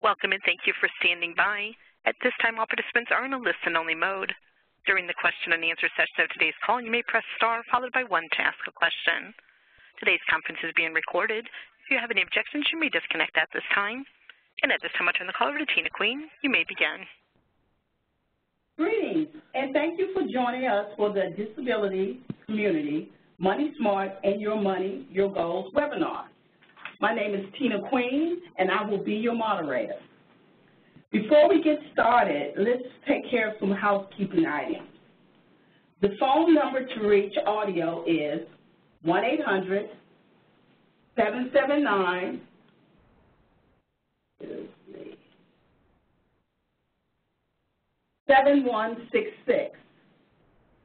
Welcome and thank you for standing by. At this time, all participants are in a listen-only mode. During the question and answer session of today's call, you may press star followed by 1 to ask a question. Today's conference is being recorded. If you have any objections, you may disconnect at this time. And at this time, I'll turn the call over to Tina Queen. You may begin. Greetings, and thank you for joining us for the Disability Community Money Smart and Your Money, Your Goals webinar. My name is Tina Queen, and I will be your moderator. Before we get started, let's take care of some housekeeping items. The phone number to reach audio is 1-800-779-7166.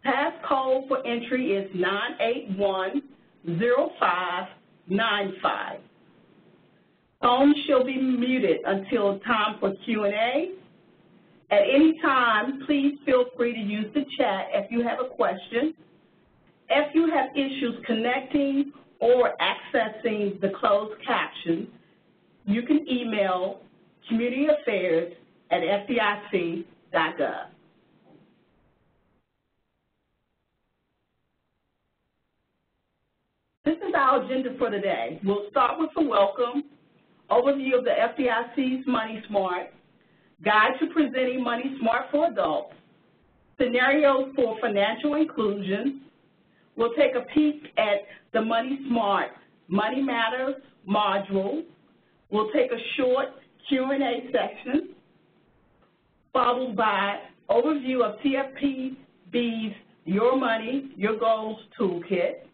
Passcode for entry is 9810595. Phone shall be muted until time for Q&A. At any time, please feel free to use the chat if you have a question. If you have issues connecting or accessing the closed caption, you can email communityaffairs@fdic.gov. This is our agenda for the day. We'll start with a welcome, overview of the FDIC's Money Smart, guide to presenting Money Smart for adults, scenarios for financial inclusion. We'll take a peek at the Money Smart Money Matters module. We'll take a short Q&A section, followed by overview of CFPB's Your Money, Your Goals toolkit,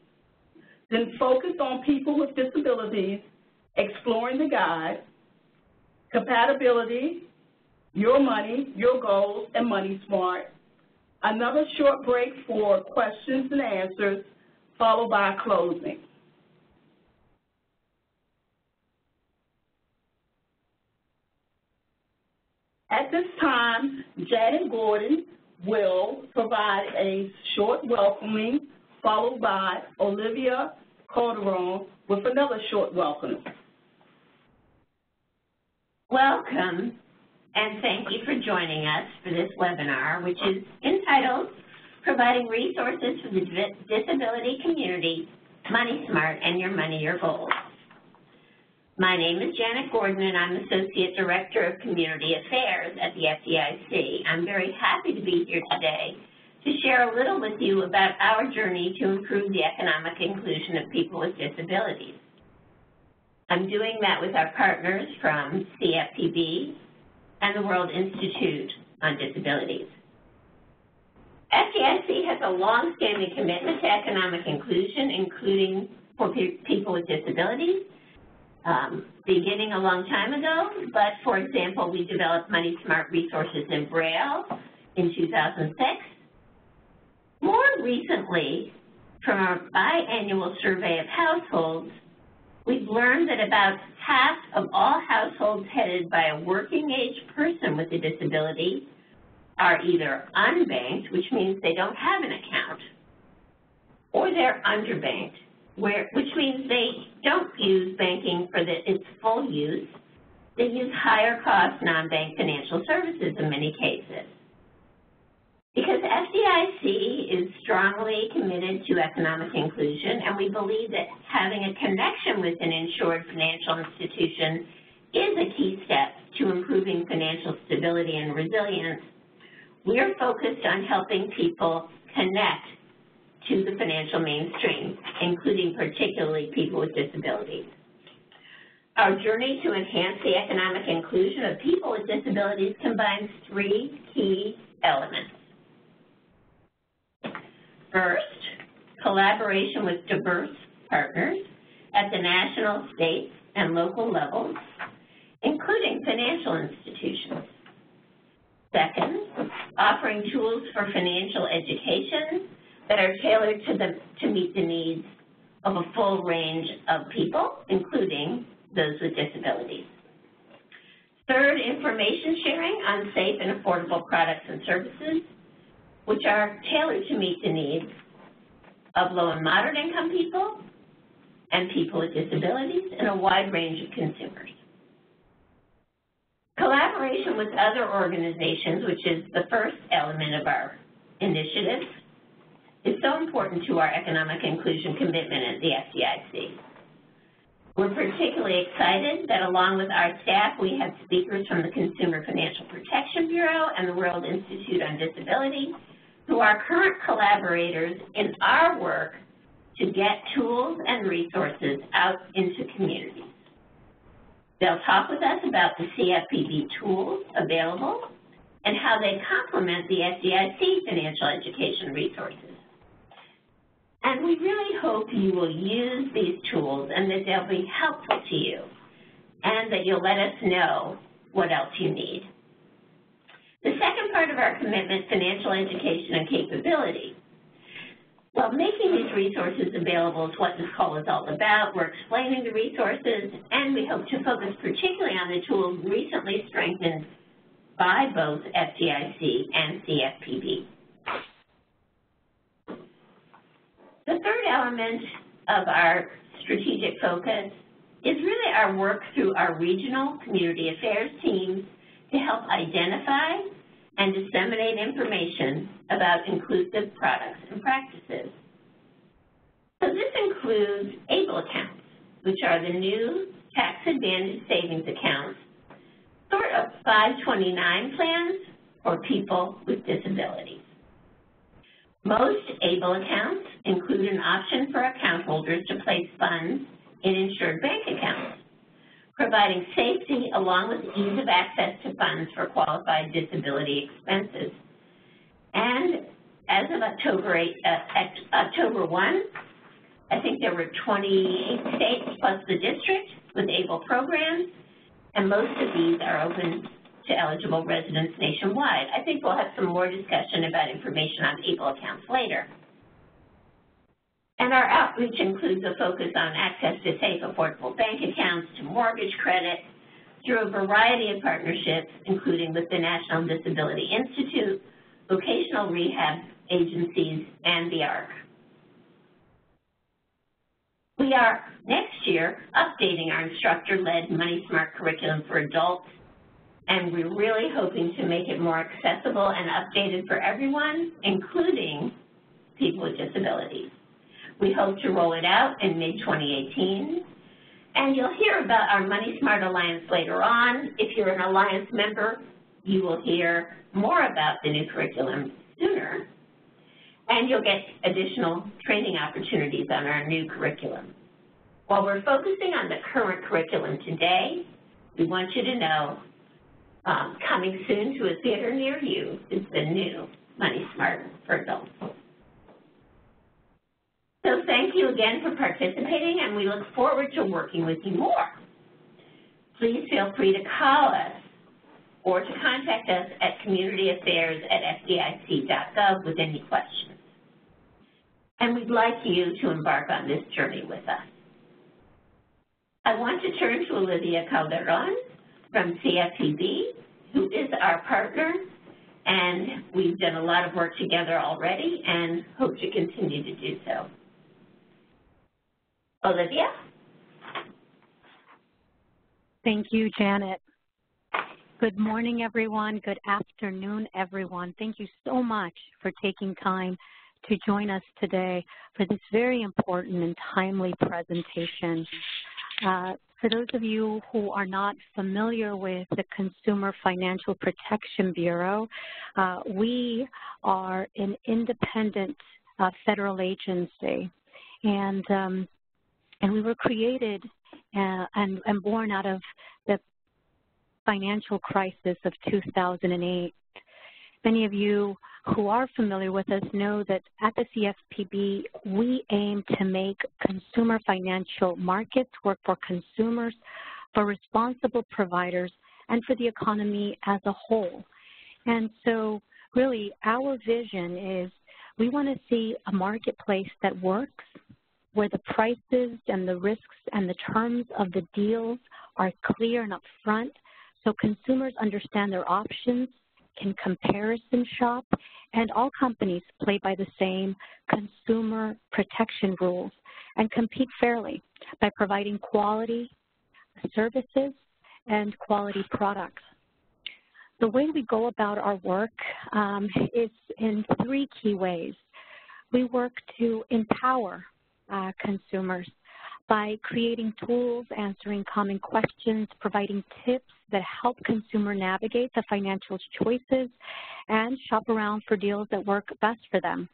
then focus on people with disabilities, exploring the guide, compatibility, Your Money, Your Goals, and Money Smart. Another short break for questions and answers, followed by closing. At this time, Janet Gordon will provide a short welcoming, followed by Olivia Calderon with another short welcome. Welcome, and thank you for joining us for this webinar, which is entitled Providing Resources for the Disability Community, Money Smart, and Your Money, Your Goals. My name is Janet Gordon, and I'm Associate Director of Community Affairs at the FDIC. I'm very happy to be here today to share a little with you about our journey to improve the economic inclusion of people with disabilities. I'm doing that with our partners from CFPB and the World Institute on Disabilities. FDIC has a long-standing commitment to economic inclusion, including for people with disabilities, beginning a long time ago, but for example, we developed Money Smart resources in Braille in 2006. More recently, from our biannual survey of households, we've learned that about half of all households headed by a working-age person with a disability are either unbanked, which means they don't have an account, or they're underbanked, which means they don't use banking for its full use. They use higher-cost non-bank financial services in many cases. Because FDIC is strongly committed to economic inclusion, and we believe that having a connection with an insured financial institution is a key step to improving financial stability and resilience, we're focused on helping people connect to the financial mainstream, including particularly people with disabilities. Our journey to enhance the economic inclusion of people with disabilities combines 3 key elements. First, collaboration with diverse partners at the national, state, and local levels, including financial institutions. Second, offering tools for financial education that are tailored to meet the needs of a full range of people, including those with disabilities. Third, information sharing on safe and affordable products and services, which are tailored to meet the needs of low and moderate income people and people with disabilities and a wide range of consumers. collaboration with other organizations, which is the first element of our initiative, is so important to our economic inclusion commitment at the FDIC. We're particularly excited that along with our staff, we have speakers from the Consumer Financial Protection Bureau and the World Institute on Disability, who are current collaborators in our work to get tools and resources out into communities. They'll talk with us about the CFPB tools available and how they complement the FDIC financial education resources. And we really hope you will use these tools and that they'll be helpful to you and that you'll let us know what else you need. The second part of our commitment, financial education and capability. Well, making these resources available is what this call is all about. We're explaining the resources, and we hope to focus particularly on the tools recently strengthened by both FDIC and CFPB. The third element of our strategic focus is really our work through our regional community affairs teams to help identify and disseminate information about inclusive products and practices. So this includes ABLE accounts, which are the new tax advantage savings accounts, sort of 529 plans for people with disabilities. Most ABLE accounts include an option for account holders to place funds in insured bank accounts, providing safety along with ease of access to funds for qualified disability expenses. And as of October 1, I think there were 28 states plus the district with ABLE programs, and most of these are open to eligible residents nationwide. I think we'll have some more discussion about information on ABLE accounts later. And our outreach includes a focus on access to safe, affordable bank accounts, to mortgage credit, through a variety of partnerships, including with the National Disability Institute, vocational rehab agencies, and the ARC. We are, next year, updating our instructor-led Money Smart curriculum for adults, and we're really hoping to make it more accessible and updated for everyone, including people with disabilities. We hope to roll it out in mid-2018, and you'll hear about our Money Smart Alliance later on. If you're an Alliance member, you will hear more about the new curriculum sooner, and you'll get additional training opportunities on our new curriculum. While we're focusing on the current curriculum today, we want you to know coming soon to a theater near you is the new Money Smart for adults. So thank you again for participating, and we look forward to working with you more. Please feel free to call us or to contact us at communityaffairs@fdic.gov with any questions. And we'd like you to embark on this journey with us. I want to turn to Olivia Calderon from CFPB, who is our partner, and we've done a lot of work together already and hope to continue to do so. Olivia? Thank you, Janet. Good morning, everyone. Good afternoon, everyone. Thank you so much for taking time to join us today for this very important and timely presentation. For those of you who are not familiar with the Consumer Financial Protection Bureau, we are an independent federal agency, and we were created and born out of the financial crisis of 2008. Many of you who are familiar with us know that at the CFPB, we aim to make consumer financial markets work for consumers, for responsible providers, and for the economy as a whole. And so really our vision is we want to see a marketplace that works, where the prices and the risks and the terms of the deals are clear and upfront, so consumers understand their options, can comparison shop, and all companies play by the same consumer protection rules and compete fairly by providing quality services and quality products. the way we go about our work is in 3 key ways. We work to empower consumers by creating tools, answering common questions, providing tips that help consumer navigate the financial choices and shop around for deals that work best for them.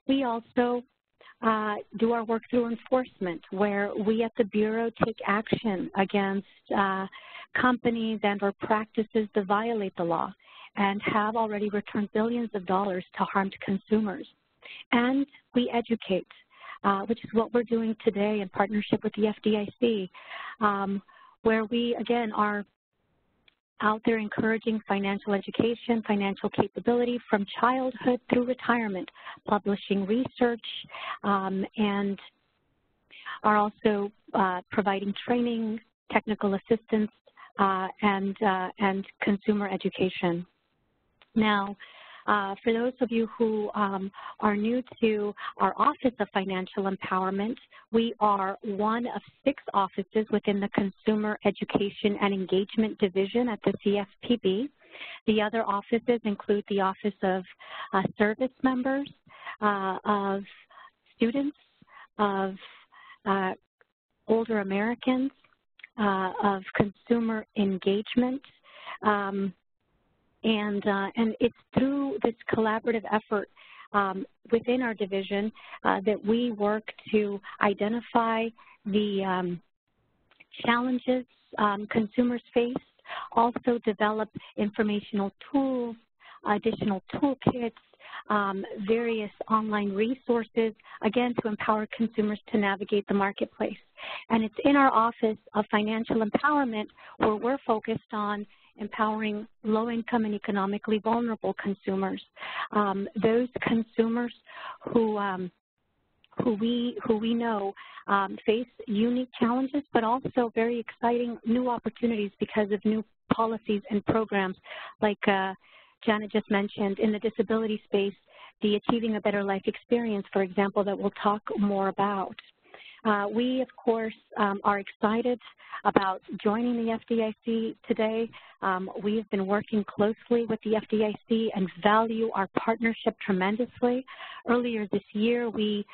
We also do our work through enforcement, where we at the Bureau take action against companies and or practices that violate the law and have already returned billions of dollars to harmed consumers. And we educate, which is what we're doing today in partnership with the FDIC, where we, again, are out there encouraging financial education, financial capability from childhood through retirement, publishing research, and are also providing training, technical assistance, and consumer education. Now, for those of you who are new to our Office of Financial Empowerment, we are one of 6 offices within the Consumer Education and Engagement Division at the CFPB. The other offices include the Office of Service Members, of Students, of Older Americans, of Consumer Engagement, and it's through this collaborative effort within our division that we work to identify the challenges consumers face, also develop informational tools, additional toolkits, various online resources, again, to empower consumers to navigate the marketplace. And it's in our Office of Financial Empowerment where we're focused on empowering low-income and economically vulnerable consumers, those consumers who we know face unique challenges, but also very exciting new opportunities because of new policies and programs like Janet just mentioned in the disability space, the Achieving a Better Life experience, for example, that we'll talk more about. We, of course, are excited about joining the FDIC today. We have been working closely with the FDIC and value our partnership tremendously. Earlier this year, we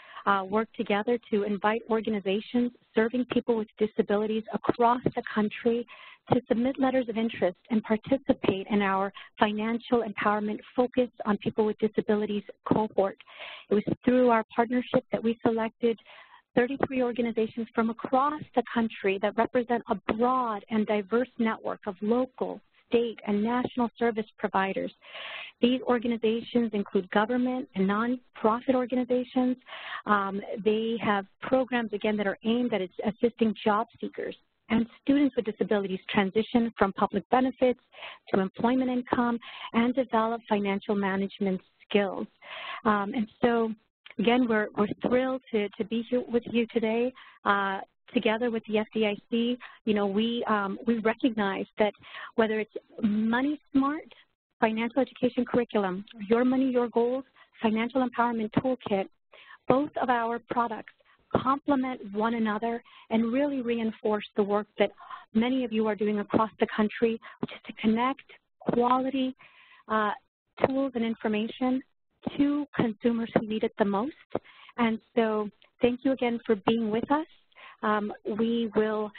worked together to invite organizations serving people with disabilities across the country to submit letters of interest and participate in our financial empowerment focus on people with disabilities cohort. It was through our partnership that we selected 33 organizations from across the country that represent a broad and diverse network of local, state, and national service providers. These organizations include government and nonprofit organizations. They have programs, again, that are aimed at assisting job seekers and students with disabilities transition from public benefits to employment income and develop financial management skills. And so, again, we're thrilled to be here with you today, together with the FDIC. You know, we recognize that whether it's Money Smart, financial education curriculum, Your Money, Your Goals, financial empowerment toolkit, both of our products complement one another and really reinforce the work that many of you are doing across the country, which is to connect quality tools and information to consumers who need it the most. And so thank you again for being with us. We will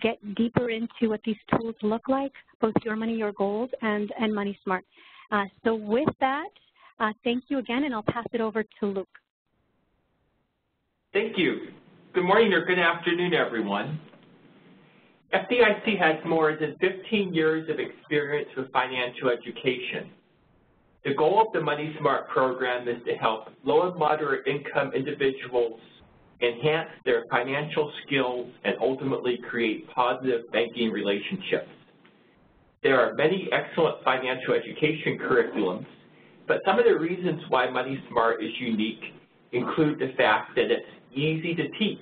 get deeper into what these tools look like, both Your Money, Your Goals, and Money Smart. So with that, thank you again, and I'll pass it over to Luke. Thank you. Good morning or good afternoon, everyone. FDIC has more than 15 years of experience with financial education. The goal of the Money Smart program is to help low and moderate income individuals enhance their financial skills and ultimately create positive banking relationships. There are many excellent financial education curriculums, but some of the reasons why Money Smart is unique include the fact that it's easy to teach.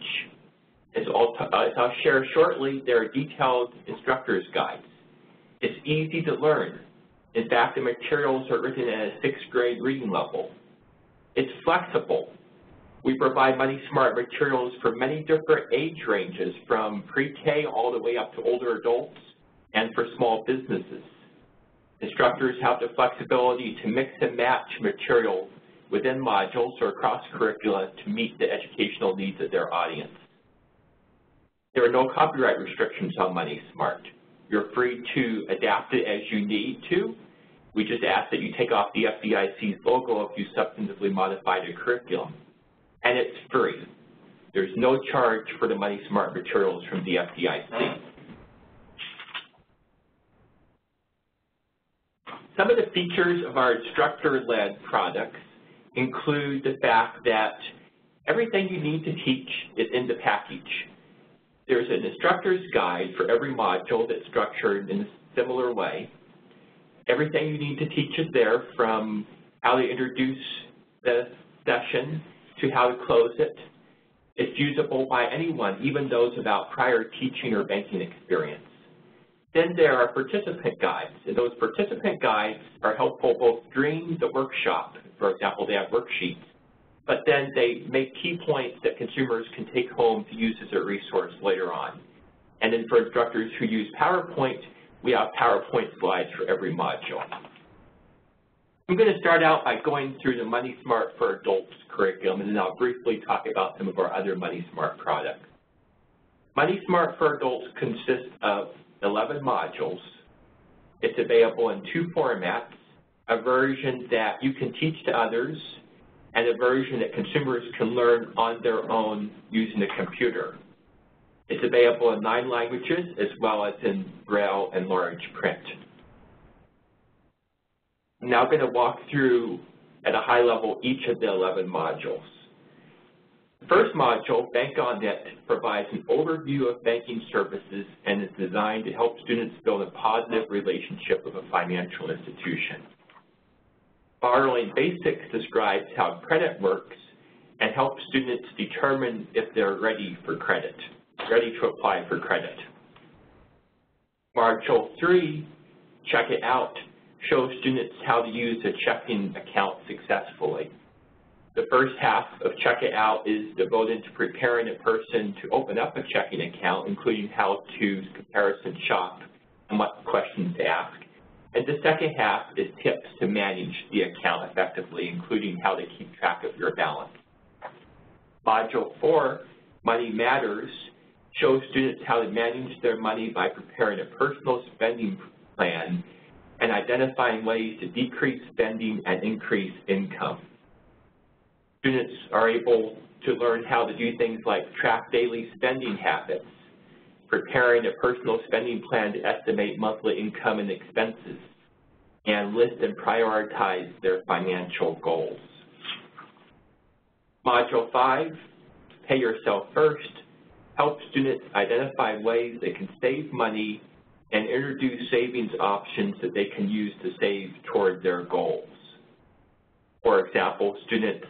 As I'll share shortly, there are detailed instructor's guides. It's easy to learn. In fact, the materials are written at a 6th grade reading level. It's flexible. We provide Money Smart materials for many different age ranges, from pre-K all the way up to older adults and for small businesses. Instructors have the flexibility to mix and match material within modules or across curricula to meet the educational needs of their audience. There are no copyright restrictions on Money Smart. You're free to adapt it as you need to. We just ask that you take off the FDIC's logo if you substantively modify the curriculum. And it's free. There's no charge for the Money Smart materials from the FDIC. Some of the features of our instructor-led products include the fact that everything you need to teach is in the package. There's an instructor's guide for every module that's structured in a similar way. Everything you need to teach is there, from how to introduce the session to how to close it. It's usable by anyone, even those without prior teaching or banking experience. Then there are participant guides, and those participant guides are helpful both during the workshop. For example, they have worksheets, but then they make key points that consumers can take home to use as a resource later on. And then for instructors who use PowerPoint, we have PowerPoint slides for every module. I'm going to start out by going through the Money Smart for Adults curriculum, and then I'll briefly talk about some of our other Money Smart products. Money Smart for Adults consists of 11 modules. It's available in two formats, a version that you can teach to others and a version that consumers can learn on their own using a computer. It's available in 9 languages as well as in Braille and large print. I'm now going to walk through at a high level each of the 11 modules. The first module, Bank on It, provides an overview of banking services and is designed to help students build a positive relationship with a financial institution. Borrowing Basics describes how credit works and helps students determine if they're ready for credit, ready to apply for credit. Module 3, Check It Out, shows students how to use a checking account successfully. The first half of Check It Out is devoted to preparing a person to open up a checking account, including how to comparison shop and what questions to ask. And the second half is tips to manage the account effectively, including how to keep track of your balance. Module 4, Money Matters, shows students how to manage their money by preparing a personal spending plan and identifying ways to decrease spending and increase income. Students are able to learn how to do things like track daily spending habits, preparing a personal spending plan to estimate monthly income and expenses, and list and prioritize their financial goals. Module 5, Pay Yourself First, helps students identify ways they can save money and introduce savings options that they can use to save toward their goals. For example, students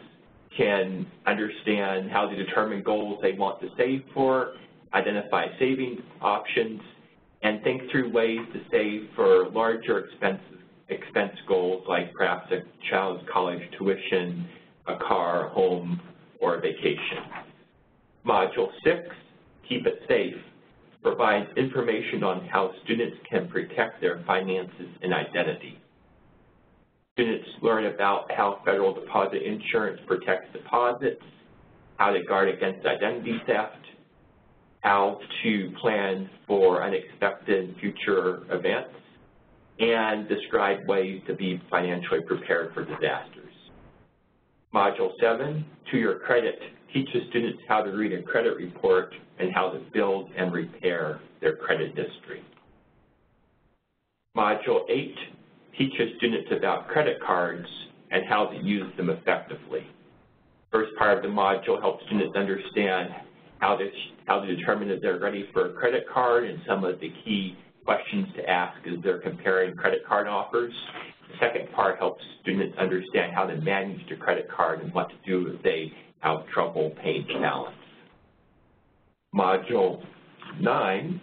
can understand how to determine goals they want to save for, identify savings options, and think through ways to save for larger expense goals like perhaps a child's college tuition, a car, a home, or a vacation. Module 6, Keep It Safe, provides information on how students can protect their finances and identity. Students learn about how federal deposit insurance protects deposits, how to guard against identity theft, how to plan for unexpected future events, and describe ways to be financially prepared for disasters. Module 7, To Your Credit, teaches students how to read a credit report and how to build and repair their credit history. Module 8 teaches students about credit cards and how to use them effectively. First part of the module helps students understand how to determine if they're ready for a credit card and some of the key questions to ask as they're comparing credit card offers. The second part helps students understand how to manage their credit card and what to do if they have trouble paying the balance. Module 9,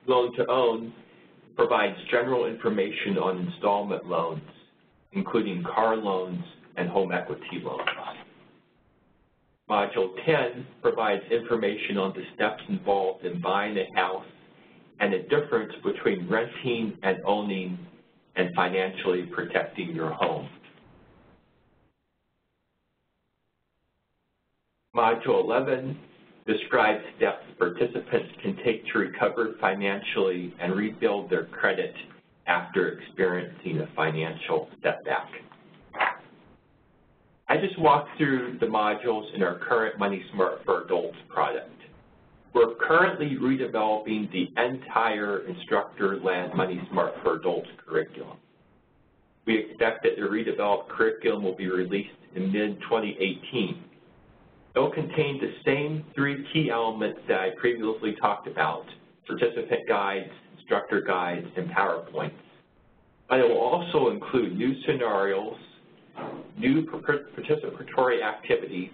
Loan to Own, provides general information on installment loans, including car loans and home equity loans. Module 10 provides information on the steps involved in buying a house and the difference between renting and owning and financially protecting your home. Module 11 describes steps participants can take to recover financially and rebuild their credit after experiencing a financial setback. I just walked through the modules in our current Money Smart for Adults product. We're currently redeveloping the entire instructor-led Money Smart for Adults curriculum. We expect that the redeveloped curriculum will be released in mid-2018. It will contain the same 3 key elements that I previously talked about: participant guides, instructor guides, and PowerPoints. But it will also include new scenarios, new participatory activities,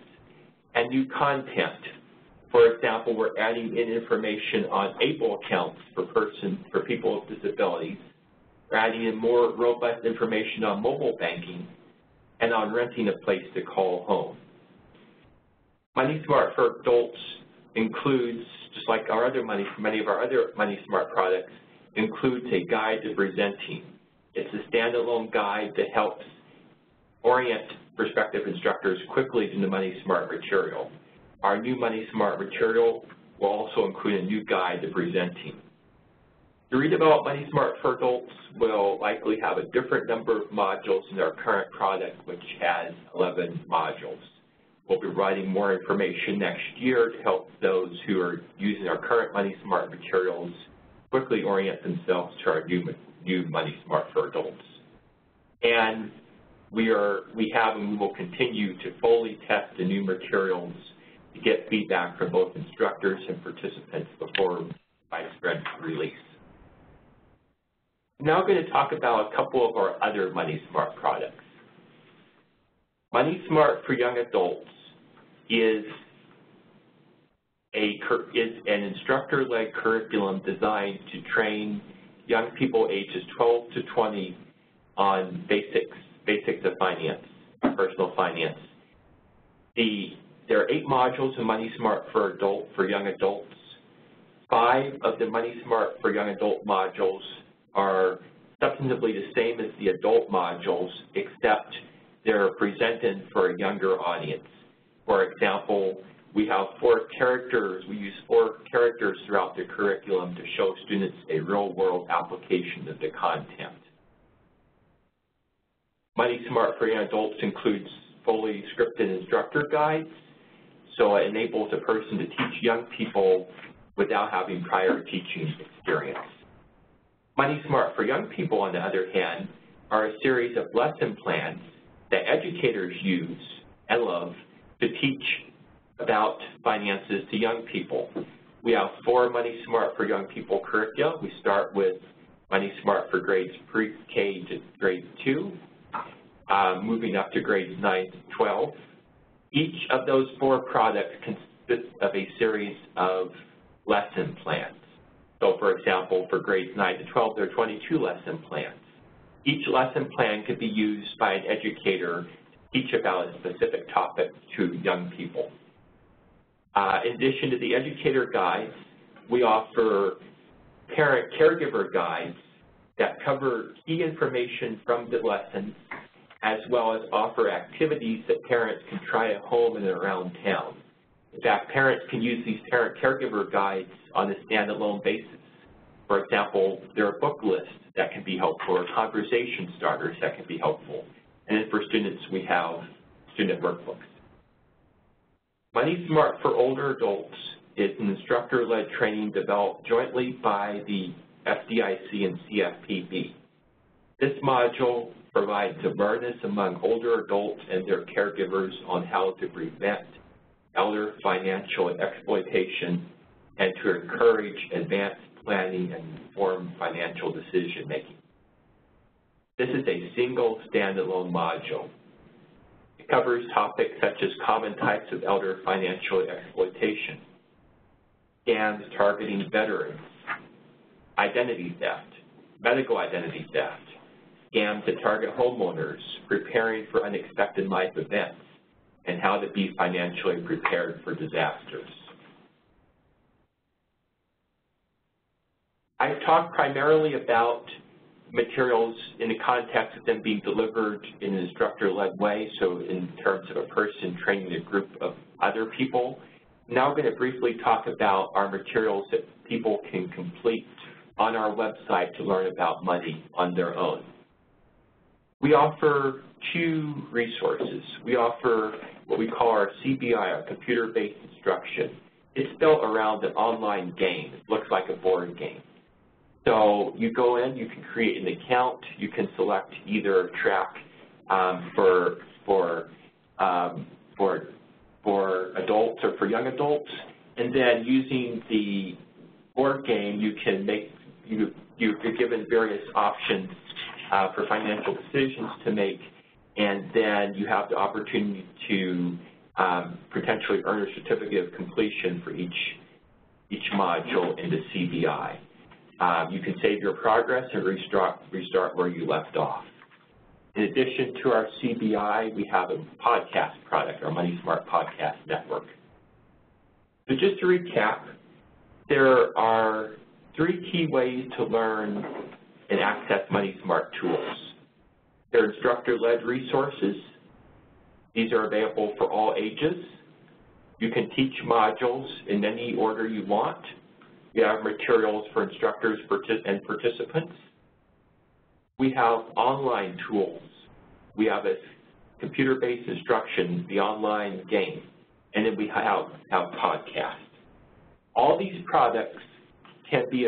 and new content. For example, we're adding in information on ABLE accounts for people with disabilities. We're adding in more robust information on mobile banking and on renting a place to call home. Money Smart for Adults includes, just like many of our other Money Smart products, includes a guide to presenting. It's a standalone guide that helps orient prospective instructors quickly to the Money Smart material. Our new Money Smart material will also include a new guide to presenting. The redeveloped Money Smart for Adults will likely have a different number of modules in our current product, which has 11 modules. We'll be providing more information next year to help those who are using our current Money Smart materials quickly orient themselves to our new Money Smart for Adults. And we have and we will continue to fully test the new materials to get feedback from both instructors and participants before widespread release. I'm now going to talk about a couple of our other Money Smart products. Money Smart for Young Adults is an instructor-led curriculum designed to train young people ages 12 to 20 on basics of finance, personal finance. There are 8 modules in Money Smart for young adults. 5 of the Money Smart for Young Adult modules are substantively the same as the adult modules, except they're presented for a younger audience. For example, we have 4 characters. We use 4 characters throughout the curriculum to show students a real-world application of the content. Money Smart for Young Adults includes fully scripted instructor guides, so it enables a person to teach young people without having prior teaching experience. Money Smart for Young People, on the other hand, are a series of lesson plans that educators use and love to teach about finances to young people. We have 4 Money Smart for Young People curricula. We start with Money Smart for grades pre-K to grade 2, moving up to grades 9 to 12. Each of those 4 products consists of a series of lesson plans. So, for example, for grades 9 to 12, there are 22 lesson plans. Each lesson plan could be used by an educator to teach about a specific topic to young people. In addition to the educator guides, we offer parent-caregiver guides that cover key information from the lessons, as well as offer activities that parents can try at home and around town. In fact, parents can use these parent-caregiver guides on a standalone basis. For example, there are book lists that can be helpful, or conversation starters that can be helpful. And then for students, we have student workbooks. Money Smart for Older Adults is an instructor-led training developed jointly by the FDIC and CFPB. This module provides awareness among older adults and their caregivers on how to prevent elder financial exploitation and to encourage advanced planning and informed financial decision-making. This is a single standalone module. It covers topics such as common types of elder financial exploitation, scams targeting veterans, identity theft, medical identity theft, scams that target homeowners, preparing for unexpected life events, and how to be financially prepared for disasters. I've talked primarily about materials in the context of them being delivered in an instructor-led way, so in terms of a person training a group of other people. Now I'm going to briefly talk about our materials that people can complete on our website to learn about money on their own. We offer two resources. We offer what we call our CBI, our computer-based instruction. It's built around an online game. It looks like a board game. So you go in, you can create an account, you can select either track for adults or for young adults, and then using the board game, you can make you're given various options for financial decisions to make, and then you have the opportunity to potentially earn a certificate of completion for each module in the CBI. You can save your progress and restart where you left off. In addition to our CBI, we have a podcast product, our Money Smart Podcast Network. So just to recap, there are 3 key ways to learn and access Money Smart tools. They're instructor-led resources. These are available for all ages. You can teach modules in any order you want. We have materials for instructors and participants. We have online tools. We have a computer-based instruction, the online game, and then we have podcasts. All these products can be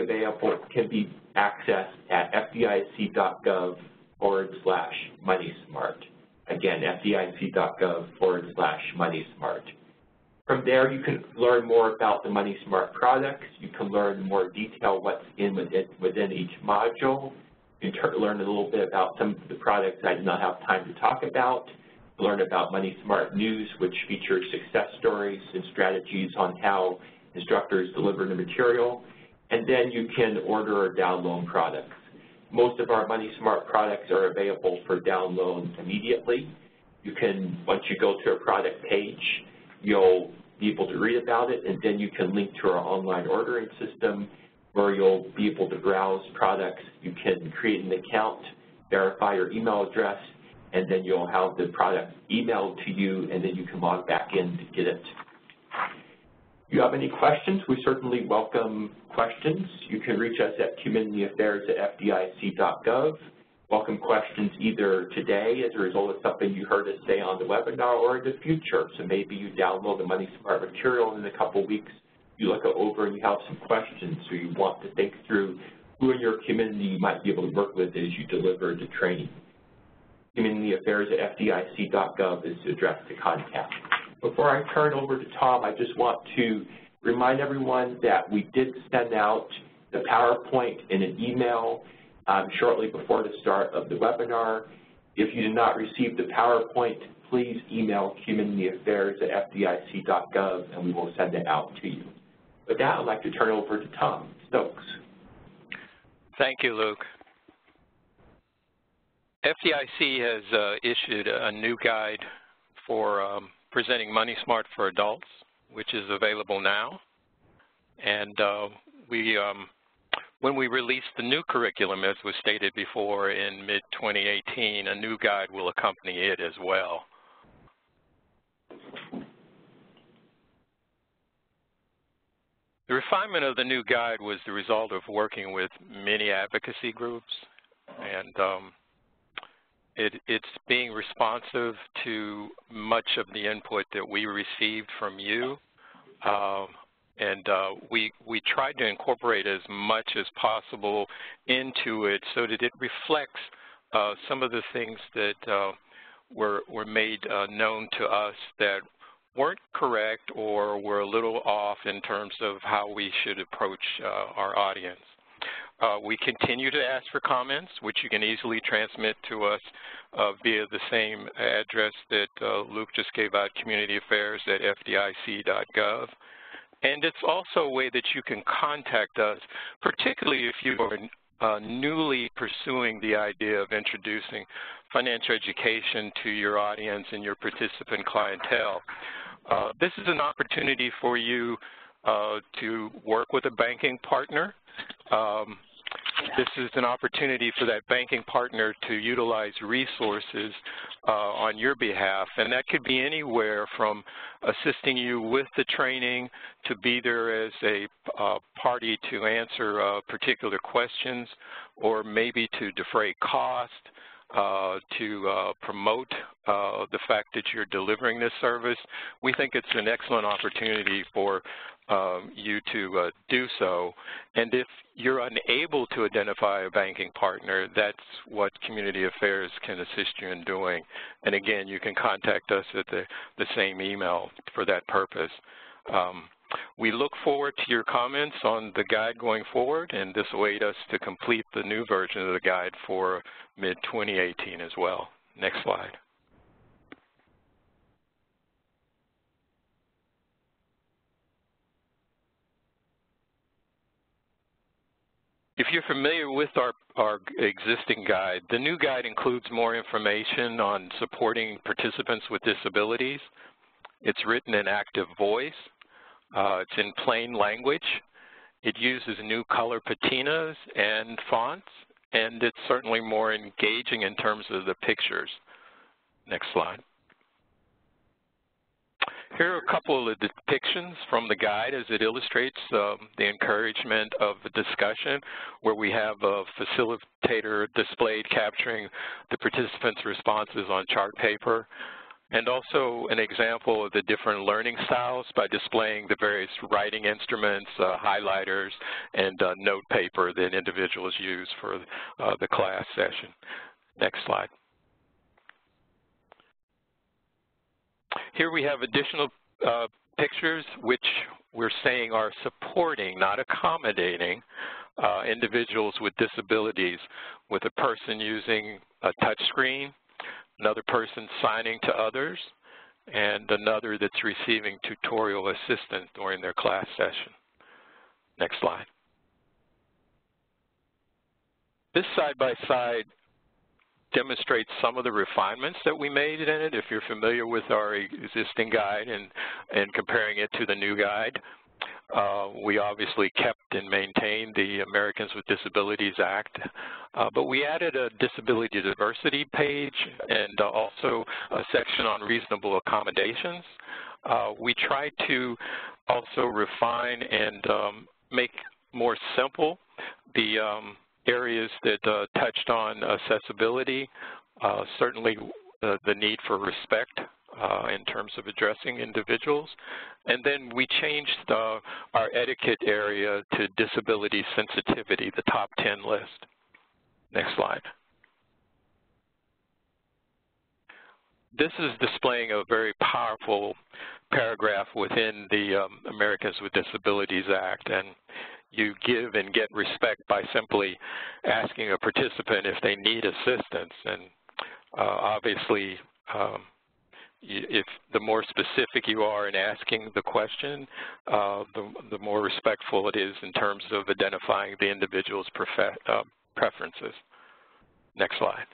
accessed at FDIC.gov/MoneySmart. Again, FDIC.gov/MoneySmart. From there, you can learn more about the Money Smart products. You can learn more detail what's within each module. You can learn a little bit about some of the products I did not have time to talk about. Learn about Money Smart News, which features success stories and strategies on how instructors deliver the material. And then you can order or download products. Most of our Money Smart products are available for download immediately. You can, once you go to a product page, you'll be able to read about it, and then you can link to our online ordering system where you'll be able to browse products. You can create an account, verify your email address, and then you'll have the product emailed to you, and then you can log back in to get it. If you have any questions, we certainly welcome questions. You can reach us at communityaffairs@fdic.gov. Welcome questions either today as a result of something you heard us say on the webinar or in the future. So maybe you download the Money Smart material in a couple weeks, you look it over and you have some questions, so you want to think through who in your community you might be able to work with as you deliver the training. communityaffairs@fdic.gov is the address to contact. Before I turn over to Tom, I just want to remind everyone that we did send out the PowerPoint in an email shortly before the start of the webinar. If you did not receive the PowerPoint, please email communityaffairs@fdic.gov and we will send it out to you. With that, I'd like to turn over to Tom Stokes. Thank you, Luke. FDIC has issued a new guide for presenting Money Smart for adults, which is available now. And when we release the new curriculum, as was stated before, in mid-2018, a new guide will accompany it as well. The refinement of the new guide was the result of working with many advocacy groups, and it's being responsive to much of the input that we received from you. We tried to incorporate as much as possible into it so that it reflects some of the things that were made known to us that weren't correct or were a little off in terms of how we should approach our audience. We continue to ask for comments, which you can easily transmit to us via the same address that Luke just gave out, communityaffairs@fdic.gov. And it's also a way that you can contact us, particularly if you are newly pursuing the idea of introducing financial education to your audience and your participant clientele. This is an opportunity for you to work with a banking partner This is an opportunity for that banking partner to utilize resources on your behalf, and that could be anywhere from assisting you with the training to be there as a party to answer particular questions, or maybe to defray cost, to promote the fact that you're delivering this service. We think it's an excellent opportunity for you to do so. And if you're unable to identify a banking partner, that's what Community Affairs can assist you in doing. And again, you can contact us at the same email for that purpose. We look forward to your comments on the guide going forward, and this will aid us to complete the new version of the guide for mid-2018 as well. Next slide. If you're familiar with our existing guide, the new guide includes more information on supporting participants with disabilities. It's written in active voice. It's in plain language. It uses new color patinas and fonts, and it's certainly more engaging in terms of the pictures. Next slide. Here are a couple of depictions from the guide as it illustrates the encouragement of the discussion, where we have a facilitator displayed capturing the participants' responses on chart paper, and also an example of the different learning styles by displaying the various writing instruments, highlighters, and note paper that individuals use for the class session. Next slide. Here we have additional pictures which we're saying are supporting, not accommodating, individuals with disabilities, with a person using a touch screen, another person signing to others, and another that's receiving tutorial assistance during their class session. Next slide. This side-by-side demonstrates some of the refinements that we made in it. If you're familiar with our existing guide and comparing it to the new guide, we obviously kept and maintained the Americans with Disabilities Act, but we added a disability diversity page and also a section on reasonable accommodations. We tried to also refine and make more simple the areas that touched on accessibility, certainly the need for respect in terms of addressing individuals. And then we changed our etiquette area to disability sensitivity, the top 10 list. Next slide. This is displaying a very powerful paragraph within the Americans with Disabilities Act, and you give and get respect by simply asking a participant if they need assistance. And obviously, if the more specific you are in asking the question, the more respectful it is in terms of identifying the individual's preferences. Next slide.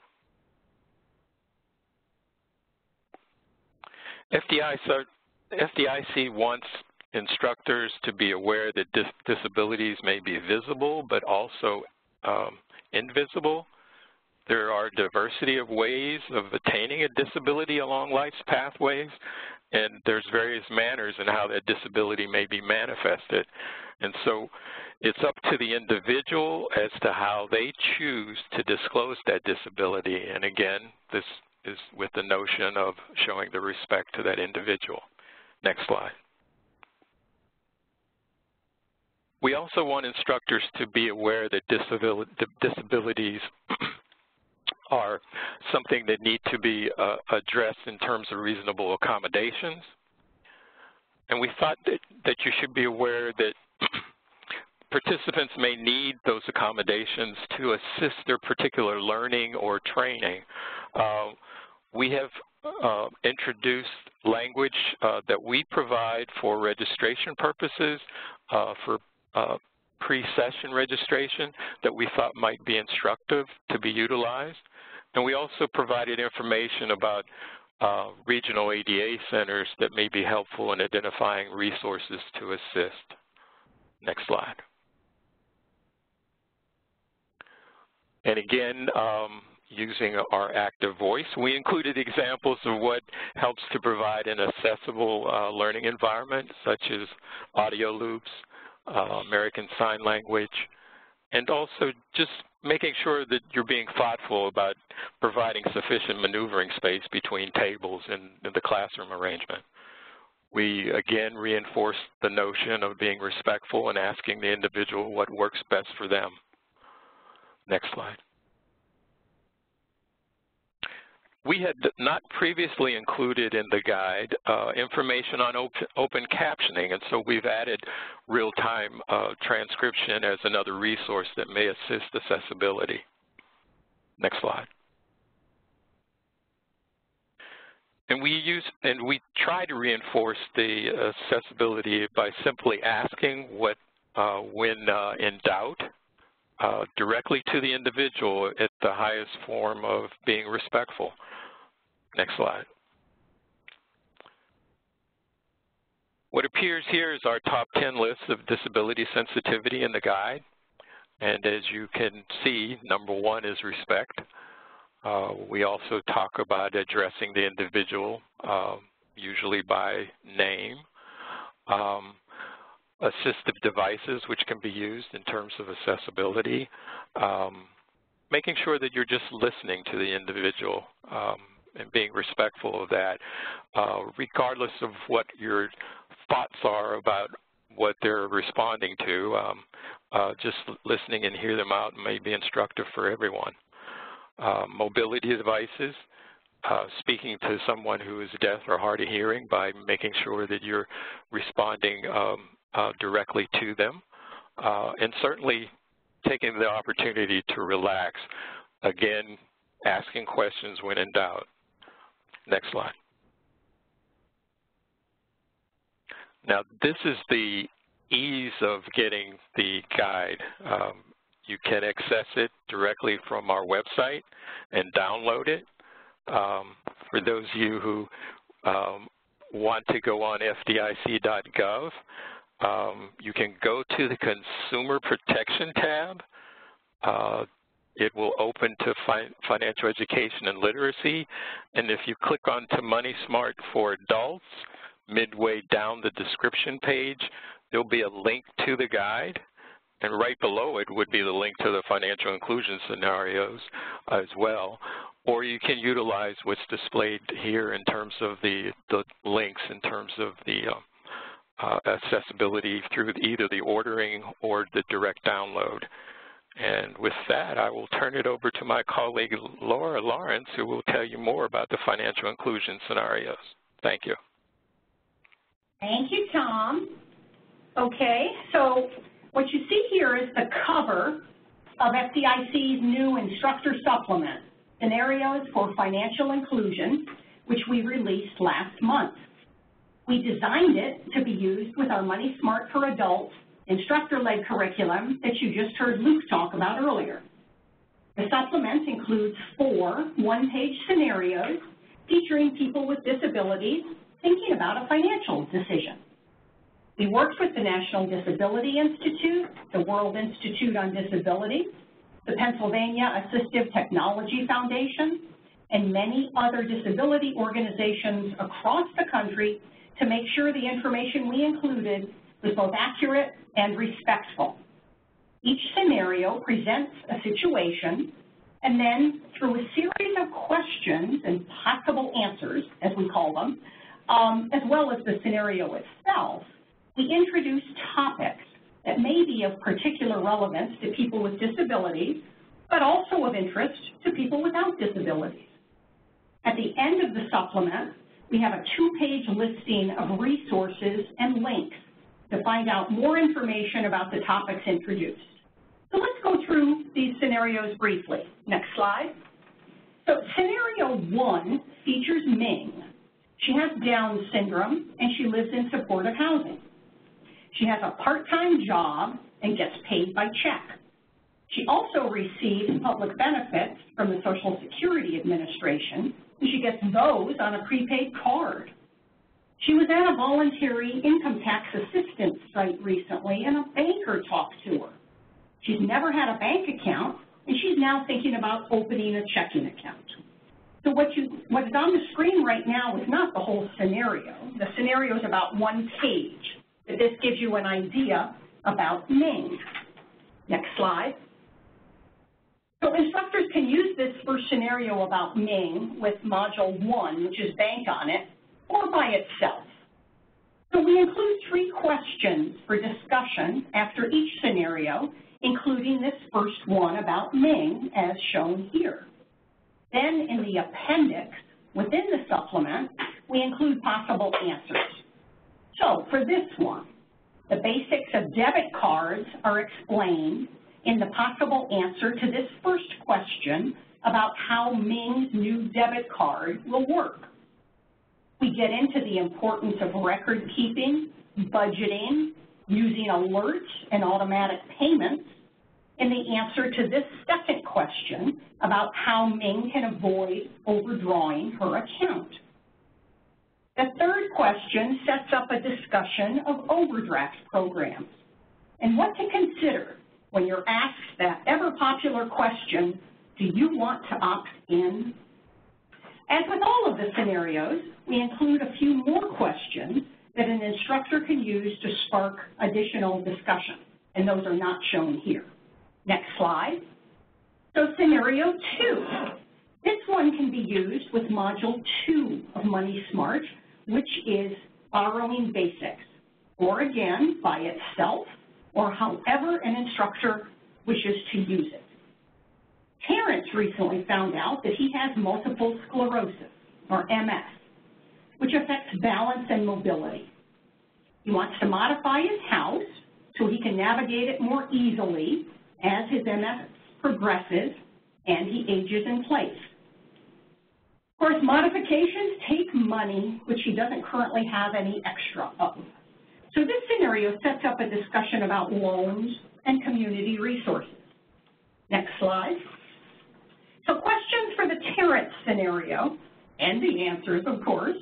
FDIC wants instructors to be aware that disabilities may be visible but also invisible. There are a diversity of ways of attaining a disability along life's pathways, and there's various manners in how that disability may be manifested. And so it's up to the individual as to how they choose to disclose that disability. And again, this is with the notion of showing the respect to that individual. Next slide. We also want instructors to be aware that disabilities are something that need to be addressed in terms of reasonable accommodations. And we thought that you should be aware that participants may need those accommodations to assist their particular learning or training. We have introduced language that we provide for registration purposes, for pre-session registration that we thought might be instructive to be utilized. And we also provided information about regional ADA centers that may be helpful in identifying resources to assist. Next slide. And again, using our active voice, we included examples of what helps to provide an accessible learning environment, such as audio loops, American Sign Language, and also just making sure that you're being thoughtful about providing sufficient maneuvering space between tables in the classroom arrangement. We, again, reinforced the notion of being respectful and asking the individual what works best for them. Next slide. We had not previously included in the guide information on open captioning, and so we've added real-time transcription as another resource that may assist accessibility. Next slide. And we try to reinforce the accessibility by simply asking what, when in doubt, directly to the individual at the highest form of being respectful. Next slide. What appears here is our top 10 list of disability sensitivity in the guide. And as you can see, number 1 is respect. We also talk about addressing the individual, usually by name. Assistive devices, which can be used in terms of accessibility. Making sure that you're just listening to the individual and being respectful of that, regardless of what your thoughts are about what they're responding to. Just listening and hear them out may be instructive for everyone. Mobility devices, speaking to someone who is deaf or hard of hearing by making sure that you're responding directly to them, and certainly taking the opportunity to relax, again, asking questions when in doubt. Next slide. Now, this is the ease of getting the guide. You can access it directly from our website and download it. For those of you who want to go on FDIC.gov, you can go to the Consumer Protection tab. It will open to financial education and literacy. And if you click on to Money Smart for Adults, midway down the description page, there'll be a link to the guide. And right below it would be the link to the financial inclusion scenarios as well. Or you can utilize what's displayed here in terms of the links, in terms of the accessibility through either the ordering or the direct download. And with that, I will turn it over to my colleague, Laura Lawrence, who will tell you more about the financial inclusion scenarios. Thank you. Thank you, Tom. Okay, so what you see here is the cover of FDIC's new instructor supplement, Scenarios for Financial Inclusion, which we released last month. We designed it to be used with our Money Smart for Adults instructor-led curriculum that you just heard Luke talk about earlier. The supplement includes 4 one-page scenarios featuring people with disabilities thinking about a financial decision. We worked with the National Disability Institute, the World Institute on Disability, the Pennsylvania Assistive Technology Foundation, and many other disability organizations across the country to make sure the information we included was both accurate and respectful. Each scenario presents a situation, and then through a series of questions and possible answers, as we call them, as well as the scenario itself, we introduce topics that may be of particular relevance to people with disabilities, but also of interest to people without disabilities. At the end of the supplement, we have a 2-page listing of resources and links to find out more information about the topics introduced. So let's go through these scenarios briefly. Next slide. So scenario 1 features Ming. She has Down syndrome and she lives in supportive housing. She has a part-time job and gets paid by check. She also receives public benefits from the Social Security Administration, and she gets those on a prepaid card. She was at a voluntary income tax assistance site recently, and a banker talked to her. She's never had a bank account and she's now thinking about opening a checking account. So what is on the screen right now is not the whole scenario. The scenario is about one page, but this gives you an idea about Ming. Next slide. So instructors can use this first scenario about Ming with Module 1, which is banked on it, or by itself. So we include 3 questions for discussion after each scenario, including this first one about Ming, as shown here. Then in the appendix, within the supplement, we include possible answers. So for this one, the basics of debit cards are explained in the possible answer to this first question about how Ming's new debit card will work. We get into the importance of record keeping, budgeting, using alerts and automatic payments, in the answer to this second question about how Ming can avoid overdrawing her account. The third question sets up a discussion of overdraft programs and what to consider when you're asked that ever-popular question, do you want to opt in? As with all of the scenarios, we include a few more questions that an instructor can use to spark additional discussion, and those are not shown here. Next slide. So scenario 2. This one can be used with Module 2 of Money Smart, which is borrowing basics, or again, by itself, or however an instructor wishes to use it. Terrence recently found out that he has multiple sclerosis, or MS, which affects balance and mobility. He wants to modify his house so he can navigate it more easily as his MS progresses and he ages in place. Of course, modifications take money, which he doesn't currently have any extra of. So this scenario sets up a discussion about loans and community resources. Next slide. So questions for the Terrence scenario, and the answers, of course,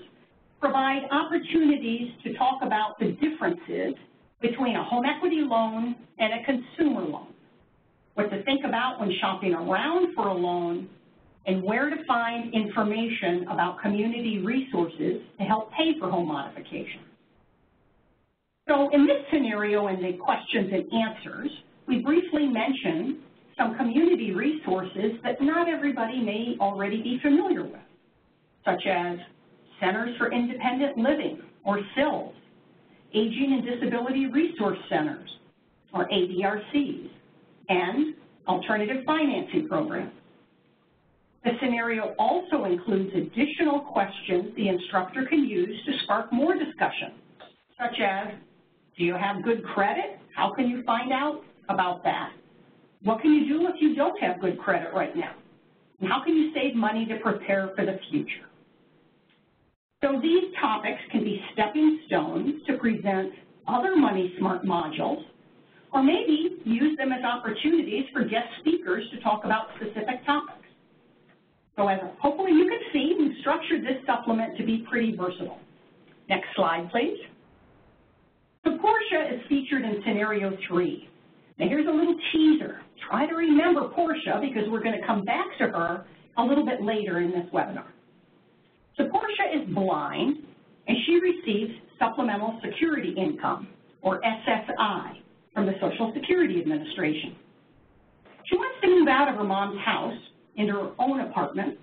provide opportunities to talk about the differences between a home equity loan and a consumer loan, what to think about when shopping around for a loan, and where to find information about community resources to help pay for home modification. So in this scenario in the questions and answers, we briefly mention some community resources that not everybody may already be familiar with, such as Centers for Independent Living, or CILs, Aging and Disability Resource Centers, or ADRCs, and alternative financing programs. The scenario also includes additional questions the instructor can use to spark more discussion, such as, do you have good credit? How can you find out about that? What can you do if you don't have good credit right now? And how can you save money to prepare for the future? So these topics can be stepping stones to present other Money Smart modules, or maybe use them as opportunities for guest speakers to talk about specific topics. So as hopefully you can see, we've structured this supplement to be pretty versatile. Next slide, please. So Portia is featured in scenario 3. Now here's a little teaser. Try to remember Portia because we're going to come back to her a little bit later in this webinar. So Portia is blind and she receives Supplemental Security Income, or SSI, from the Social Security Administration. She wants to move out of her mom's house into her own apartment,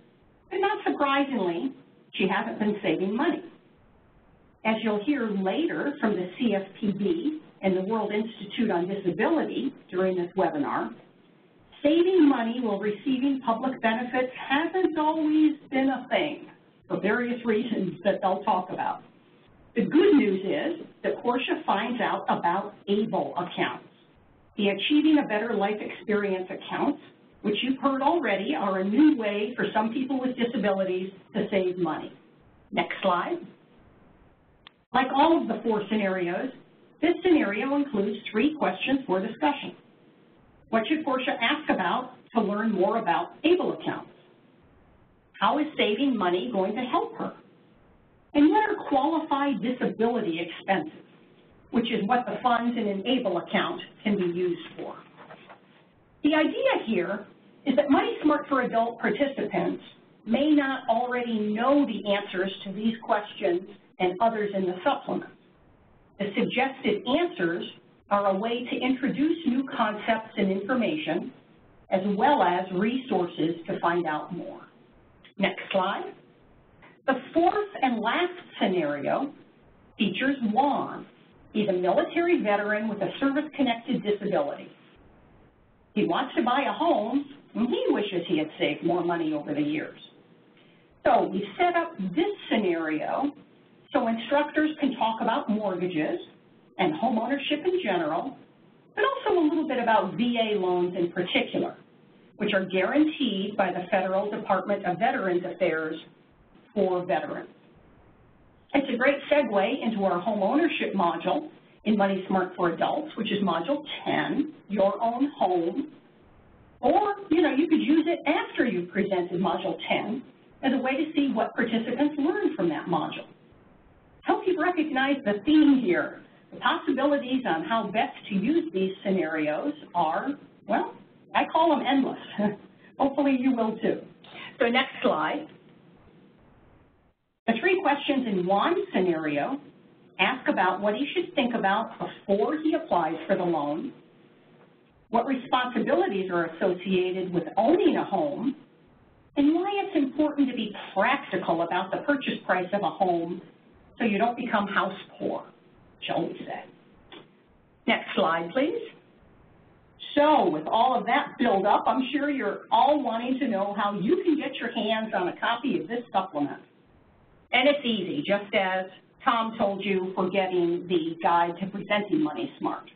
but not surprisingly, she hasn't been saving money. As you'll hear later from the CFPB and the World Institute on Disability during this webinar, saving money while receiving public benefits hasn't always been a thing for various reasons that they'll talk about. The good news is that Portia finds out about ABLE accounts, the Achieving a Better Life Experience accounts, which you've heard already are a new way for some people with disabilities to save money. Next slide. Like all of the 4 scenarios, this scenario includes 3 questions for discussion. What should Portia ask about to learn more about ABLE accounts? How is saving money going to help her? And what are qualified disability expenses, which is what the funds in an ABLE account can be used for? The idea here is that Money Smart for Adult participants may not already know the answers to these questions and others in the supplement. The suggested answers are a way to introduce new concepts and information, as well as resources to find out more. Next slide. The fourth and last scenario features Juan. He's a military veteran with a service-connected disability. He wants to buy a home, and he wishes he had saved more money over the years. So we set up this scenario so instructors can talk about mortgages and home ownership in general, but also a little bit about VA loans in particular, which are guaranteed by the Federal Department of Veterans Affairs for veterans. It's a great segue into our home ownership module in Money Smart for Adults, which is Module 10, Your Own Home. Or, you could use it after you've presented Module 10 as a way to see what participants learned from that module. Help you recognize the theme here. The possibilities on how best to use these scenarios are, well, I call them endless. Hopefully you will too. So next slide. The 3 questions in Juan's scenario ask about what he should think about before he applies for the loan, what responsibilities are associated with owning a home, and why it's important to be practical about the purchase price of a home so you don't become house poor, shall we say. Next slide, please. So with all of that build up, I'm sure you're all wanting to know how you can get your hands on a copy of this supplement. And it's easy, just as Tom told you for getting the guide to presenting Money Smart.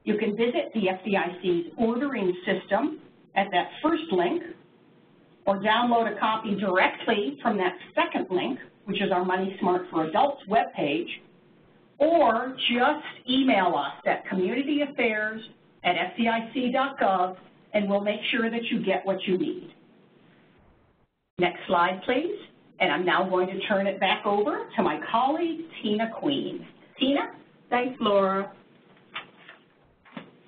You can visit the FDIC's ordering system at that first link, or download a copy directly from that second link, which is our Money Smart for Adults webpage, or just email us at communityaffairs@fdic.gov, and we'll make sure that you get what you need. Next slide, please. And I'm now going to turn it back over to my colleague, Tina Queen. Tina? Thanks, Laura.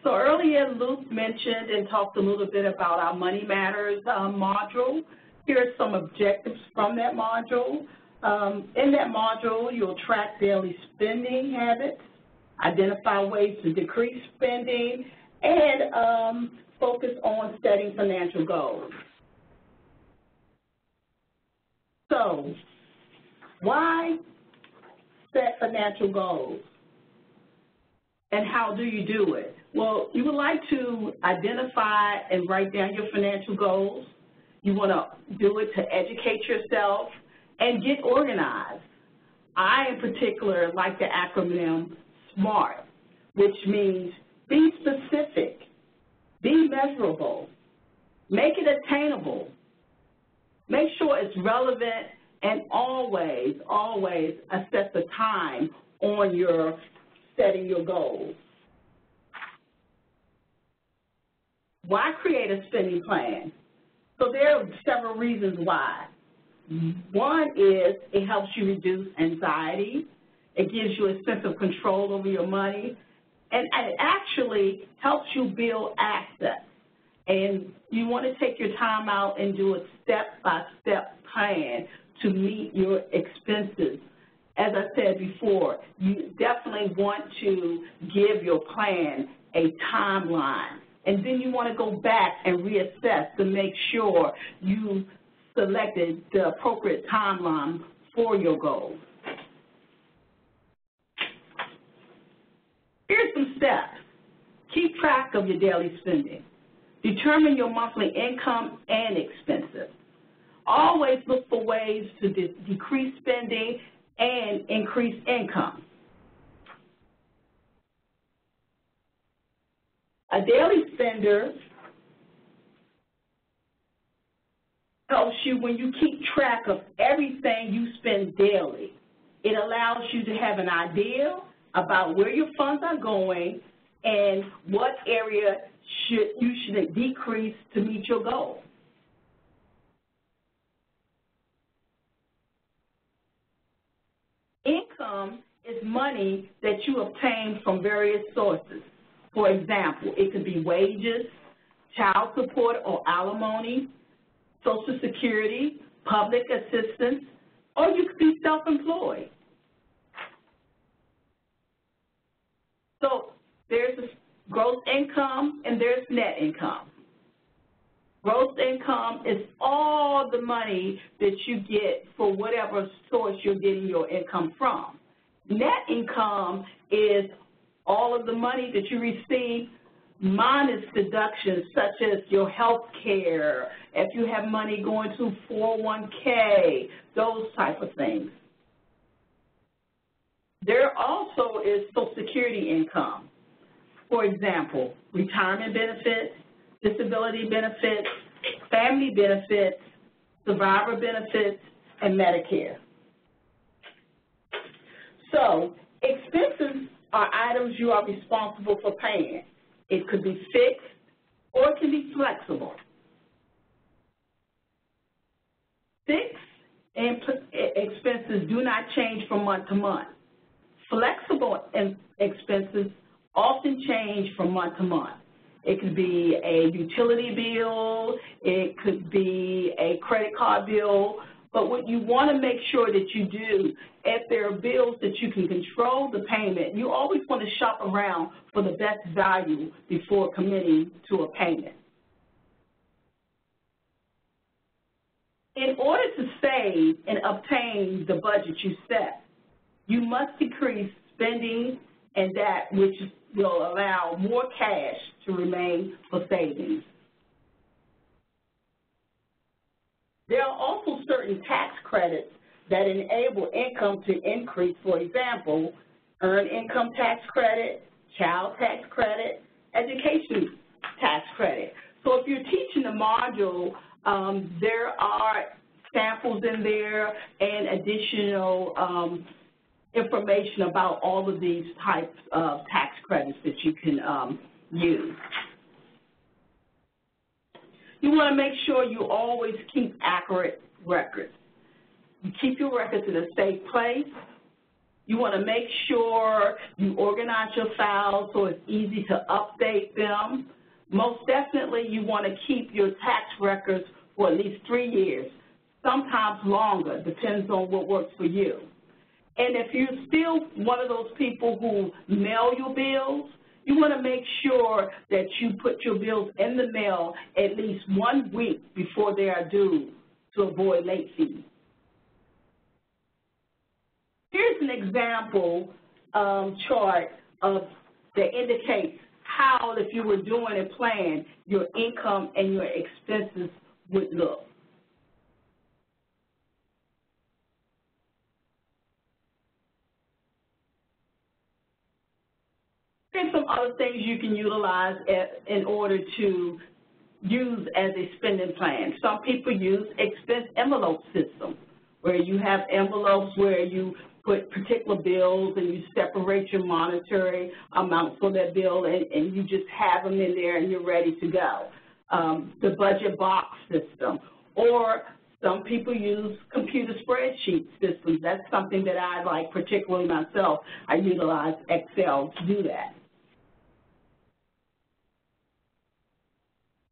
So earlier, Luke mentioned and talked a little bit about our Money Matters module. Here are some objectives from that module. In that module, you'll track daily spending habits, identify ways to decrease spending, and focus on setting financial goals. So, why set financial goals? And how do you do it? Well, you would like to identify and write down your financial goals. You want to do it to educate yourself and get organized. I, in particular, like the acronym SMART, which means be specific, be measurable, make it attainable, make sure it's relevant, and always, always assess the time on your setting your goals. Why create a spending plan? So there are several reasons why. One is it helps you reduce anxiety. It gives you a sense of control over your money. And it actually helps you build assets. And you want to take your time out and do a step-by-step plan to meet your expenses. As I said before, you definitely want to give your plan a timeline. And then you want to go back and reassess to make sure you selected the appropriate timeline for your goals. Here's some steps. Keep track of your daily spending. Determine your monthly income and expenses. Always look for ways to decrease spending and increase income. A daily spender helps you when you keep track of everything you spend daily. It allows you to have an idea about where your funds are going and what area you should decrease to meet your goal. Income is money that you obtain from various sources. For example, it could be wages, child support or alimony, Social Security, public assistance, or you could be self-employed. So there's gross income and there's net income. Gross income is all the money that you get for whatever source you're getting your income from. Net income is all of the money that you receive minus deductions such as your health care, if you have money going to 401k, those type of things. There also is Social Security income. For example, retirement benefits, disability benefits, family benefits, survivor benefits, and Medicare. So expenses are items you are responsible for paying. It could be fixed or it can be flexible. Fixed expenses do not change from month to month. Flexible expenses often change from month to month. It could be a utility bill, it could be a credit card bill, but what you want to make sure that you do, if there are bills that you can control the payment, you always want to shop around for the best value before committing to a payment. In order to save and obtain the budget you set, you must decrease spending and that which will allow more cash to remain for savings. There are also certain tax credits that enable income to increase. For example, earned income tax credit, child tax credit, education tax credit. So if you're teaching a module, there are samples in there and additional information about all of these types of tax credits that you can use. You want to make sure you always keep accurate records. You keep your records in a safe place. You want to make sure you organize your files so it's easy to update them. Most definitely, you want to keep your tax records for at least 3 years, sometimes longer, depends on what works for you. And if you're still one of those people who mail your bills, you want to make sure that you put your bills in the mail at least 1 week before they are due to avoid late fees. Here's an example chart that indicates how, if you were doing a plan, your income and your expenses would look. Here's some other things you can utilize in order to use as a spending plan. Some people use expense envelope system, where you have envelopes where you put particular bills and you separate your monetary amount for that bill, and you just have them in there and you're ready to go. The budget box system, or some people use computer spreadsheet systems. That's something that I like, particularly myself. I utilize Excel to do that.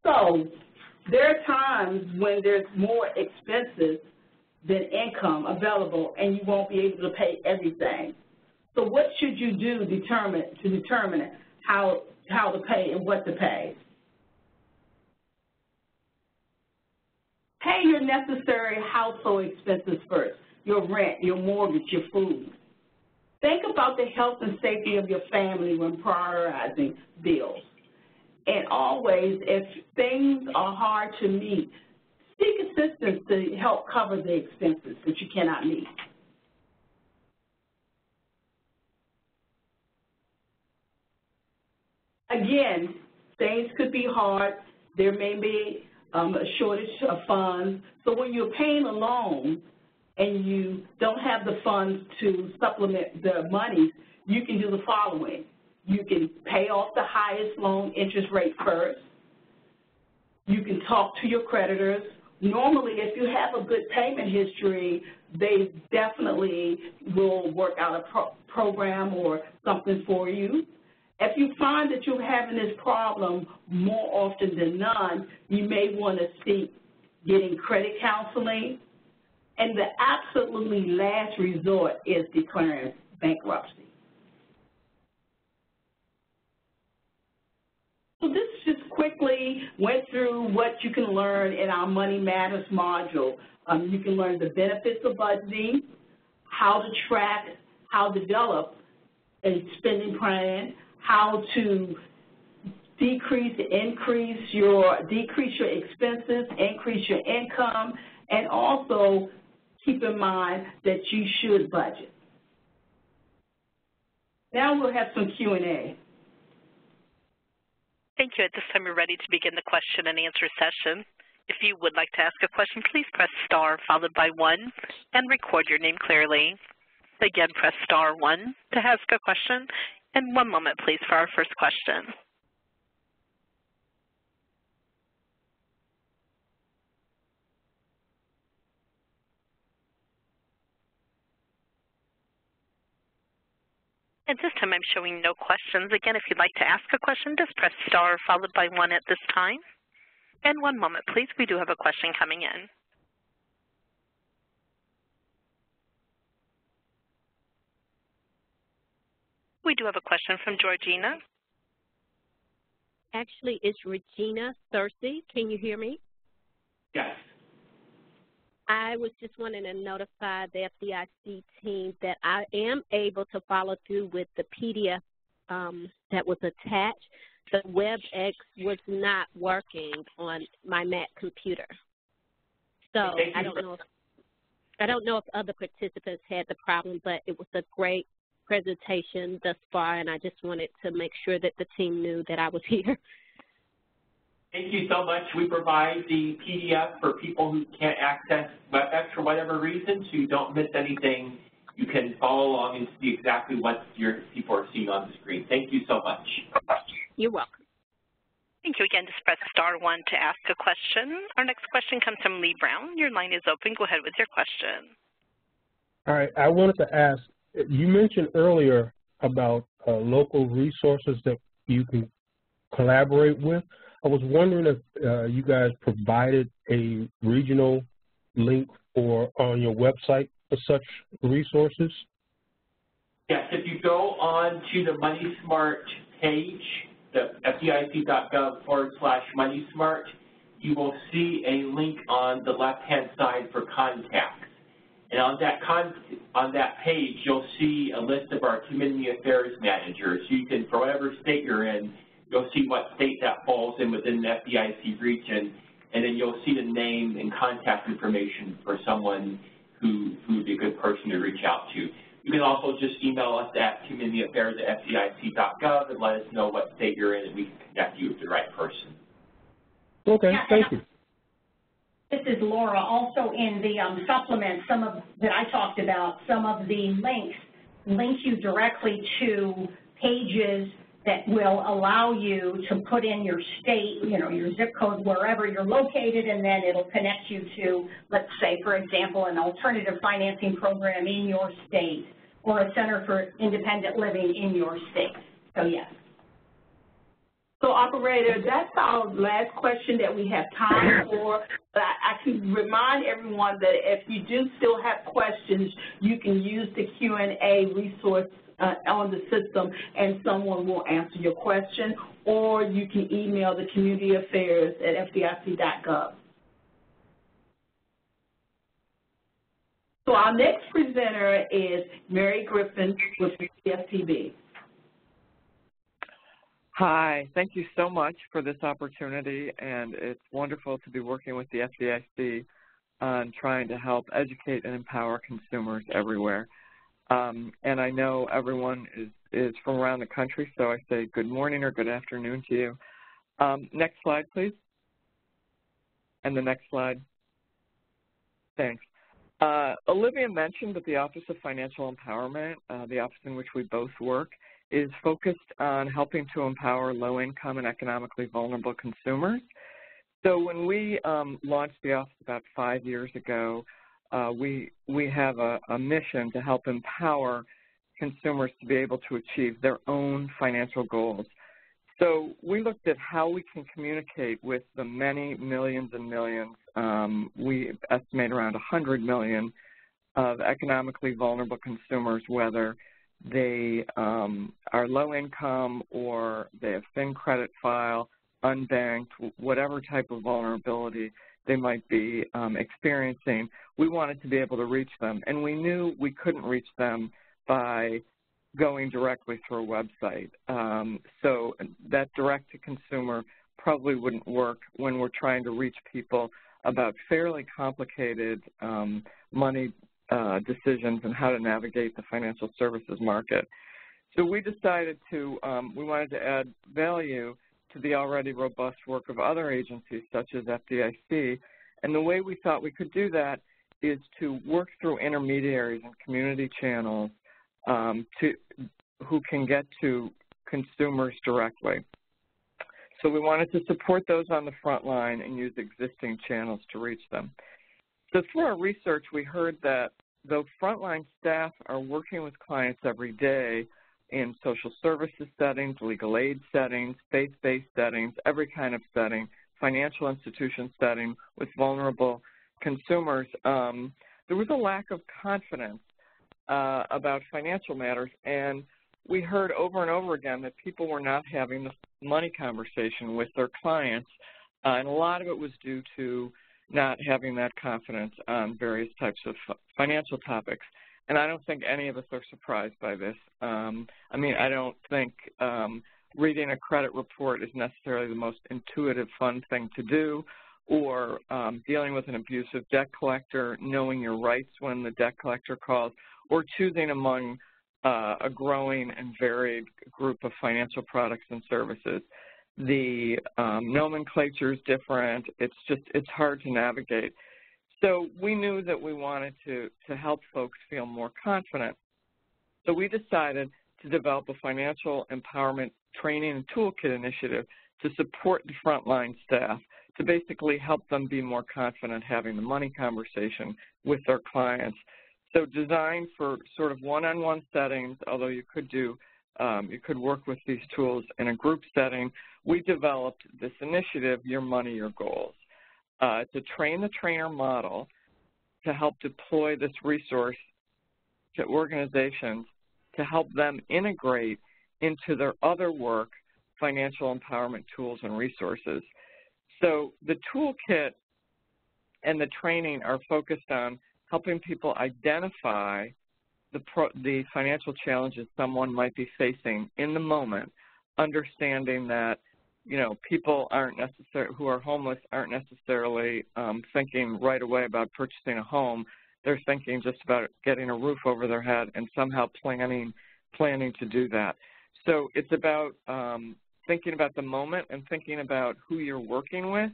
So there are times when there's more expenses than income available and you won't be able to pay everything. So what should you do to determine how to pay and what to pay? Pay your necessary household expenses first, your rent, your mortgage, your food. Think about the health and safety of your family when prioritizing bills. And always, if things are hard to meet, seek assistance to help cover the expenses that you cannot meet. Again, things could be hard. There may be a shortage of funds. So when you're paying a loan and you don't have the funds to supplement the money, you can do the following. You can pay off the highest loan interest rate first. You can talk to your creditors. Normally, if you have a good payment history, they definitely will work out a program or something for you. If you find that you're having this problem more often than none, you may want to seek getting credit counseling. And the absolutely last resort is declaring bankruptcy. So this just quickly went through what you can learn in our Money Matters module. You can learn the benefits of budgeting, how to track, how to develop a spending plan, how to decrease your expenses, increase your income, and also keep in mind that you should budget. Now we'll have some Q&A. Thank you. At this time, we're ready to begin the question and answer session. If you would like to ask a question, please press star followed by 1 and record your name clearly. Again, press star 1 to ask a question. And 1 moment, please, for our first question. At this time, I'm showing no questions. Again, if you'd like to ask a question, just press star followed by 1 at this time. And 1 moment, please. We do have a question coming in. We do have a question from Georgina. Actually, it's Regina Thursey. Can you hear me? Yes. I was just wanting to notify the FDIC team that I am able to follow through with the PDF that was attached. The WebEx was not working on my Mac computer. So I don't know if other participants had the problem, but it was a great presentation thus far, and I just wanted to make sure that the team knew that I was here. Thank you so much. We provide the PDF for people who can't access WebEx for whatever reason, so you don't miss anything. You can follow along and see exactly what your people are seeing on the screen. Thank you so much. You're welcome. Thank you again. Just press star 1 to ask a question. Our next question comes from Lee Brown. Your line is open. Go ahead with your question. All right. I wanted to ask, you mentioned earlier about local resources that you can collaborate with. I was wondering if you guys provided a regional link on your website for such resources. Yes, if you go on to the Money Smart page, the FDIC.gov/Money Smart, you will see a link on the left-hand side for contacts. And on that page, you'll see a list of our community affairs managers. You can, for whatever state you're in, you'll see what state that falls in within the FDIC region, and then you'll see the name and contact information for someone who would be a good person to reach out to. You can also just email us at communityaffairs@fdic.gov and let us know what state you're in, and we can connect you with the right person. Okay, thank you. This is Laura. Also in the supplement, that I talked about, some of the links link you directly to pages that will allow you to put in your state, your zip code, wherever you're located, and then it'll connect you to, let's say, for example, an alternative financing program in your state or a center for independent living in your state. So, yes. So, operator, that's our last question that we have time for. But I can remind everyone that if you do still have questions, you can use the Q&A resource on the system, and someone will answer your question, or you can email the community affairs at fdic.gov. So our next presenter is Mary Griffin with CFPB. Hi, thank you so much for this opportunity, and it's wonderful to be working with the FDIC on trying to help educate and empower consumers everywhere. And I know everyone is from around the country, so I say good morning or good afternoon to you. Next slide, please. And the next slide. Thanks. Olivia mentioned that the Office of Financial Empowerment, the office in which we both work, is focused on helping to empower low-income and economically vulnerable consumers. So when we launched the office about 5 years ago, we have a mission to help empower consumers to be able to achieve their own financial goals. So we looked at how we can communicate with the many millions and millions, we estimate around 100 million of economically vulnerable consumers, whether they are low income or they have thin credit file, unbanked, whatever type of vulnerability they might be experiencing. We wanted to be able to reach them, and we knew we couldn't reach them by going directly through a website. So that direct-to-consumer probably wouldn't work when we're trying to reach people about fairly complicated money decisions and how to navigate the financial services market. So we decided to, we wanted to add value to the already robust work of other agencies such as FDIC, and the way we thought we could do that is to work through intermediaries and community channels who can get to consumers directly. So we wanted to support those on the front line and use existing channels to reach them. So through our research, we heard that though frontline staff are working with clients every day in social services settings, legal aid settings, faith-based settings, every kind of setting, financial institution setting with vulnerable consumers, there was a lack of confidence about financial matters, and we heard over and over again that people were not having the money conversation with their clients, and a lot of it was due to not having that confidence on various types of financial topics. And I don't think any of us are surprised by this. I mean, I don't think reading a credit report is necessarily the most intuitive, fun thing to do, or dealing with an abusive debt collector, knowing your rights when the debt collector calls, or choosing among a growing and varied group of financial products and services. The nomenclature is different. It's hard to navigate. So we knew that we wanted to help folks feel more confident. So we decided to develop a financial empowerment training and toolkit initiative to support the frontline staff, to basically help them be more confident having the money conversation with their clients. So designed for sort of one-on-one settings, although you could do, you could work with these tools in a group setting, we developed this initiative, Your Money, Your Goals. It's a train-the-trainer model to help deploy this resource to organizations to help them integrate into their other work financial empowerment tools and resources. So the toolkit and the training are focused on helping people identify the financial challenges someone might be facing in the moment, understanding that, you know, people who are homeless aren't necessarily thinking right away about purchasing a home. They're thinking just about getting a roof over their head and somehow planning to do that. So it's about thinking about the moment and thinking about who you're working with.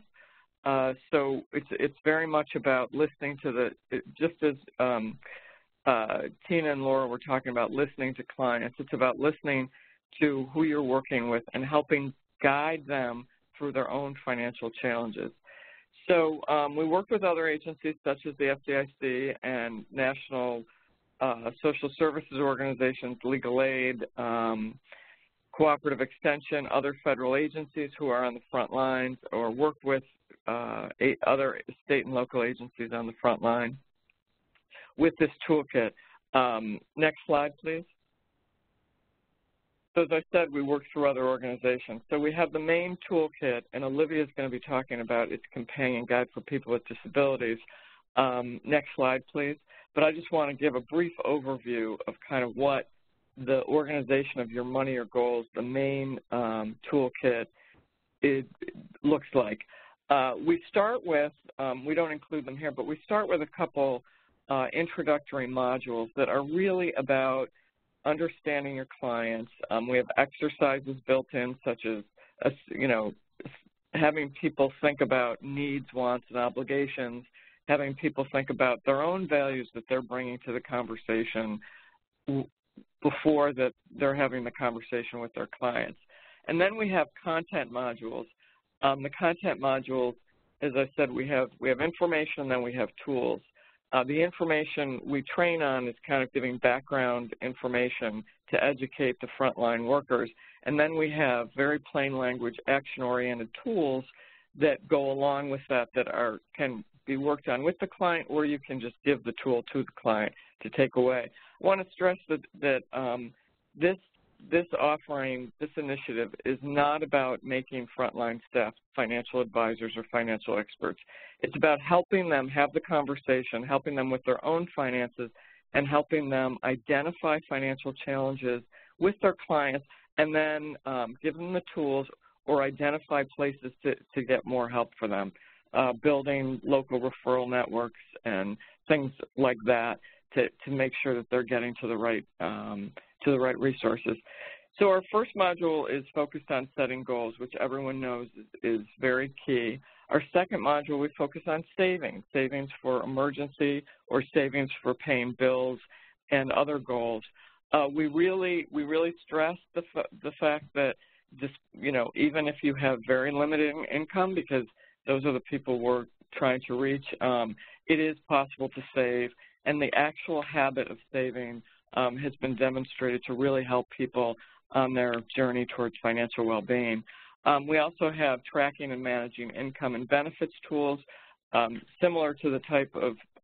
So it's very much about listening to just as Tina and Laura were talking about listening to clients, it's about listening to who you're working with and helping guide them through their own financial challenges. So we work with other agencies such as the FDIC and national social services organizations, legal aid, cooperative extension, other federal agencies who are on the front lines, or work with other state and local agencies on the front line with this toolkit. Next slide, please. So as I said, we work through other organizations. So we have the main toolkit, and Olivia is going to be talking about its companion guide for people with disabilities. Next slide, please. But I just want to give a brief overview of kind of what the organization of Your Money, Your Goals, the main toolkit, looks like. We start with, we don't include them here, but we start with a couple introductory modules that are really about understanding your clients. We have exercises built in, such as, you know, having people think about needs, wants, and obligations, having people think about their own values that they're bringing to the conversation before that they're having the conversation with their clients. And then we have content modules. The content modules, as I said, we have information and then we have tools. the information we train on is kind of giving background information to educate the frontline workers. And then we have very plain language, action-oriented tools that go along with that can be worked on with the client, or you can just give the tool to the client to take away. I want to stress that this offering, this initiative, is not about making frontline staff financial advisors or financial experts. It's about helping them have the conversation, helping them with their own finances, and helping them identify financial challenges with their clients, and then give them the tools or identify places to get more help for them, building local referral networks and things like that to make sure that they're getting to the right resources. So our first module is focused on setting goals, which everyone knows is very key. Our second module, we focus on savings for emergency or savings for paying bills and other goals. We really stress the fact that even if you have very limited income, because those are the people we're trying to reach, it is possible to save, and the actual habit of saving has been demonstrated to really help people on their journey towards financial well-being. We also have tracking and managing income and benefits tools, similar to the type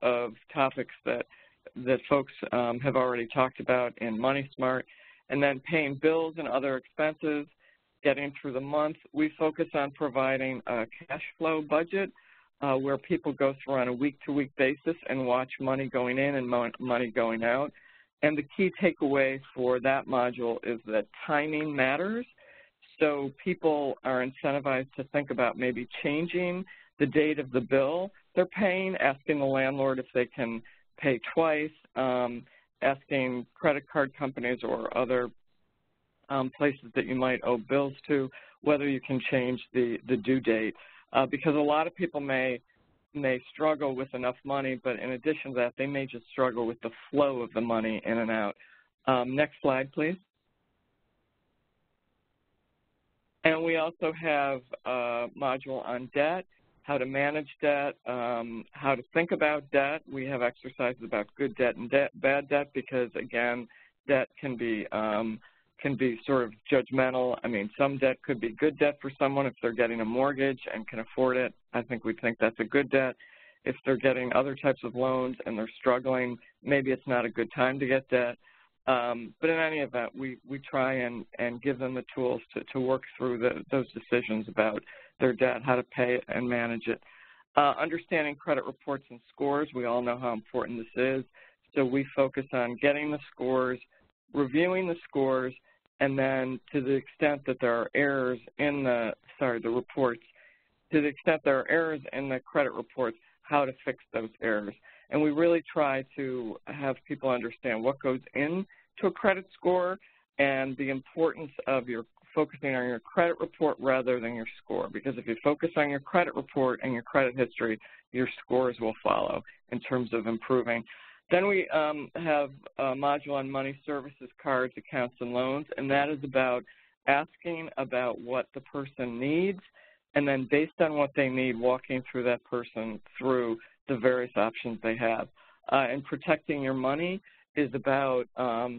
of topics that folks have already talked about in Money Smart. And then paying bills and other expenses, getting through the month. We focus on providing a cash flow budget where people go through on a week-to-week basis and watch money going in and money going out. And the key takeaway for that module is that timing matters. So people are incentivized to think about maybe changing the date of the bill they're paying, asking the landlord if they can pay twice, asking credit card companies or other places that you might owe bills to, whether you can change the due date. Because a lot of people may struggle with enough money, but in addition to that, they may just struggle with the flow of the money in and out. Next slide, please. And we also have a module on debt, how to manage debt, how to think about debt. We have exercises about good debt and bad debt because, again, debt can be sort of judgmental. I mean, some debt could be good debt for someone if they're getting a mortgage and can afford it. I think we think that's a good debt. If they're getting other types of loans and they're struggling, maybe it's not a good time to get debt. But in any event, we try and give them the tools to work through those decisions about their debt, how to pay it and manage it. Understanding credit reports and scores, we all know how important this is. So we focus on getting the scores, reviewing the scores, and then to the extent that there are errors in the reports, to the extent there are errors in the credit reports, how to fix those errors. And we really try to have people understand what goes into a credit score and the importance of your focusing on your credit report rather than your score. Because if you focus on your credit report and your credit history, your scores will follow in terms of improving. Then we have a module on money services, cards, accounts, and loans, and that is about asking about what the person needs, and then based on what they need, walking through that person through the various options they have. And protecting your money is about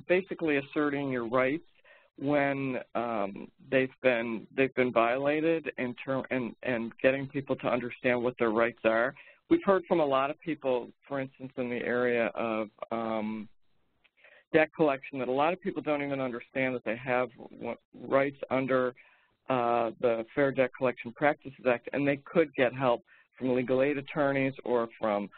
basically asserting your rights when they've been violated and getting people to understand what their rights are. We've heard from a lot of people, for instance, in the area of debt collection, that a lot of people don't even understand that they have rights under the Fair Debt Collection Practices Act, and they could get help from legal aid attorneys or from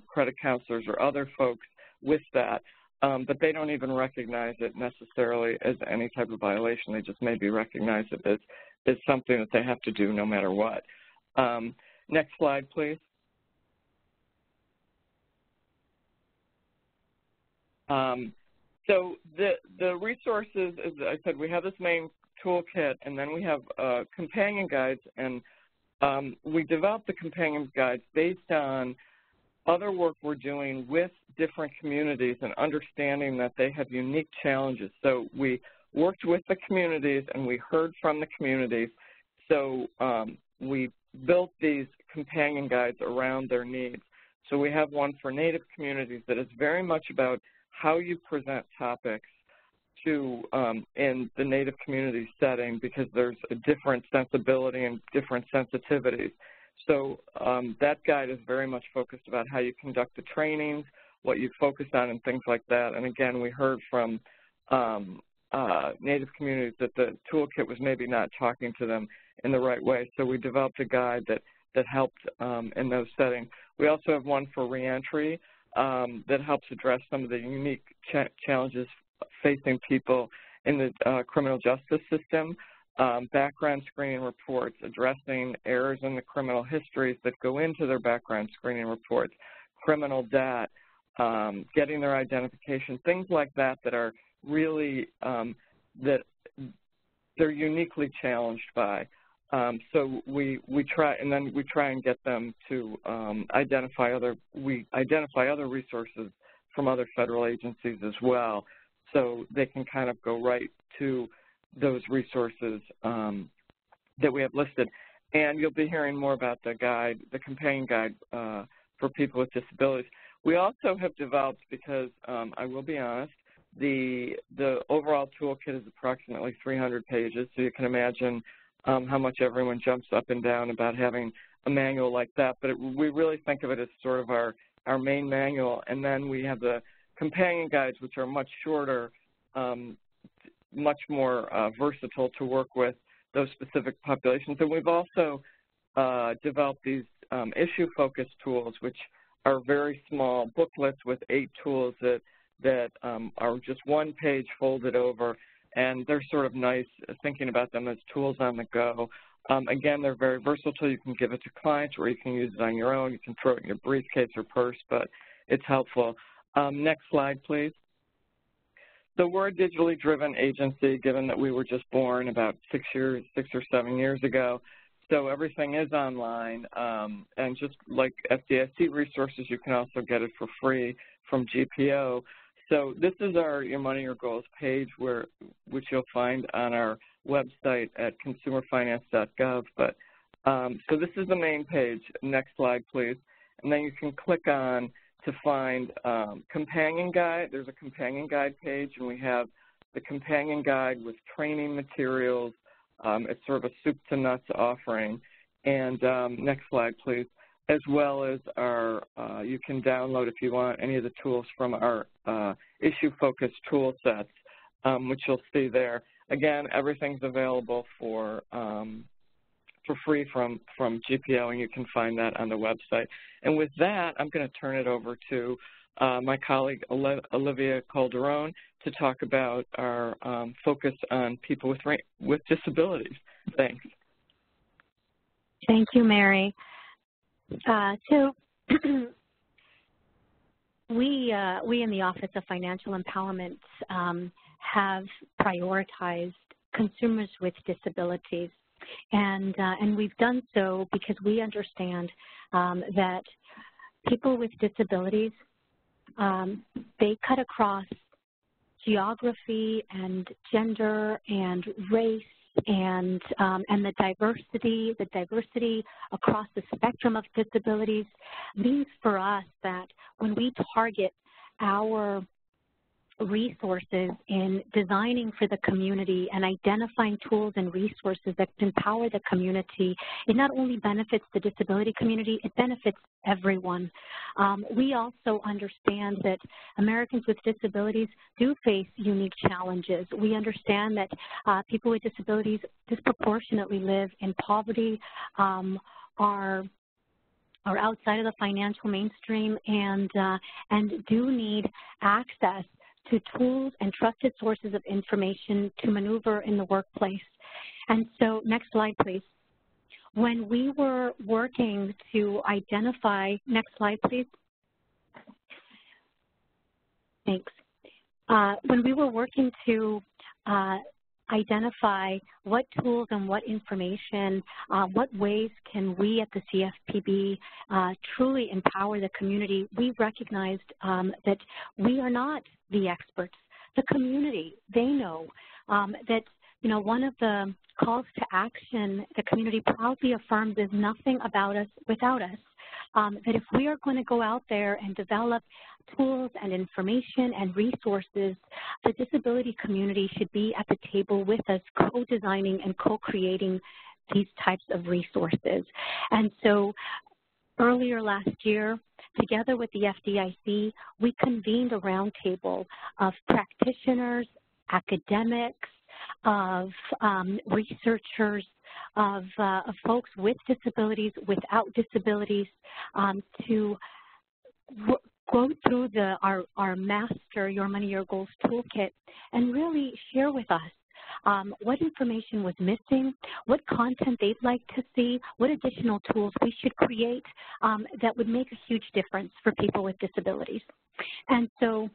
credit counselors or other folks with that. But they don't even recognize it necessarily as any type of violation. They just maybe recognize it as something that they have to do no matter what. Next slide, please. So the resources, as I said, we have this main toolkit, and then we have companion guides, and we developed the companion guides based on other work we're doing with different communities and understanding that they have unique challenges. So we worked with the communities and we heard from the communities. So we built these companion guides around their needs. So we have one for Native communities that is very much about how you present topics to in the Native community setting, because there's a different sensibility and different sensitivities. So that guide is very much focused about how you conduct the trainings, what you focus on, and things like that. And again, we heard from Native communities that the toolkit was maybe not talking to them in the right way. So we developed a guide that helped in those settings. We also have one for reentry that helps address some of the unique challenges facing people in the criminal justice system. Background screening reports, addressing errors in the criminal histories that go into their background screening reports, criminal debt, getting their identification, things like that that are really, that they're uniquely challenged by. So we try and get them to identify other resources from other federal agencies as well, so they can kind of go right to those resources that we have listed. And you'll be hearing more about the guide, the companion guide for people with disabilities. We also have developed, because I will be honest, the overall toolkit is approximately 300 pages, so you can imagine how much everyone jumps up and down about having a manual like that. But we really think of it as sort of our main manual, and then we have the companion guides, which are much shorter, much more versatile to work with those specific populations. And we've also developed these issue-focused tools, which are very small booklets with 8 tools that are just one page folded over, and they're sort of nice, thinking about them as tools on the go. Again, they're very versatile. You can give it to clients, or you can use it on your own. You can throw it in your briefcase or purse, but it's helpful. Next slide, please. So we're a digitally driven agency, given that we were just born about 6 or 7 years ago. So everything is online, and just like FDIC resources, you can also get it for free from GPO. So this is our Your Money, Your Goals page, which you'll find on our website at consumerfinance.gov. But so this is the main page. Next slide, please. And then you can click on to find companion guide. There's a companion guide page, and we have the companion guide with training materials. It's sort of a soup to nuts offering. And next slide, please. As well as our, you can download, if you want, any of the tools from our issue-focused tool sets, which you'll see there. Again, everything's available for free from GPO, and you can find that on the website. And with that, I'm going to turn it over to my colleague, Olivia Calderon, to talk about our focus on people with disabilities. Thanks. Thank you, Mary. So we in the Office of Financial Empowerment have prioritized consumers with disabilities, and we've done so because we understand that people with disabilities, they cut across geography and gender and race and the diversity across the spectrum of disabilities means for us that when we target our resources in designing for the community and identifying tools and resources that empower the community, it not only benefits the disability community, it benefits everyone. We also understand that Americans with disabilities do face unique challenges. We understand that people with disabilities disproportionately live in poverty, are outside of the financial mainstream, and do need access to tools and trusted sources of information to maneuver in the workplace. And so, next slide, please. When we were working to identify, next slide, please. Thanks. When we were working to identify what tools and what information, what ways can we at the CFPB truly empower the community, we recognized that we are not the experts. The community, they know that, you know, one of the calls to action the community proudly affirms is nothing about us without us. that if we are going to go out there and develop tools and information and resources, the disability community should be at the table with us, co-designing and co-creating these types of resources. And so earlier last year, together with the FDIC, we convened a roundtable of practitioners, academics, of researchers, of folks with disabilities, without disabilities, to go through our master Your Money, Your Goals toolkit and really share with us what information was missing, what content they'd like to see, what additional tools we should create that would make a huge difference for people with disabilities. And so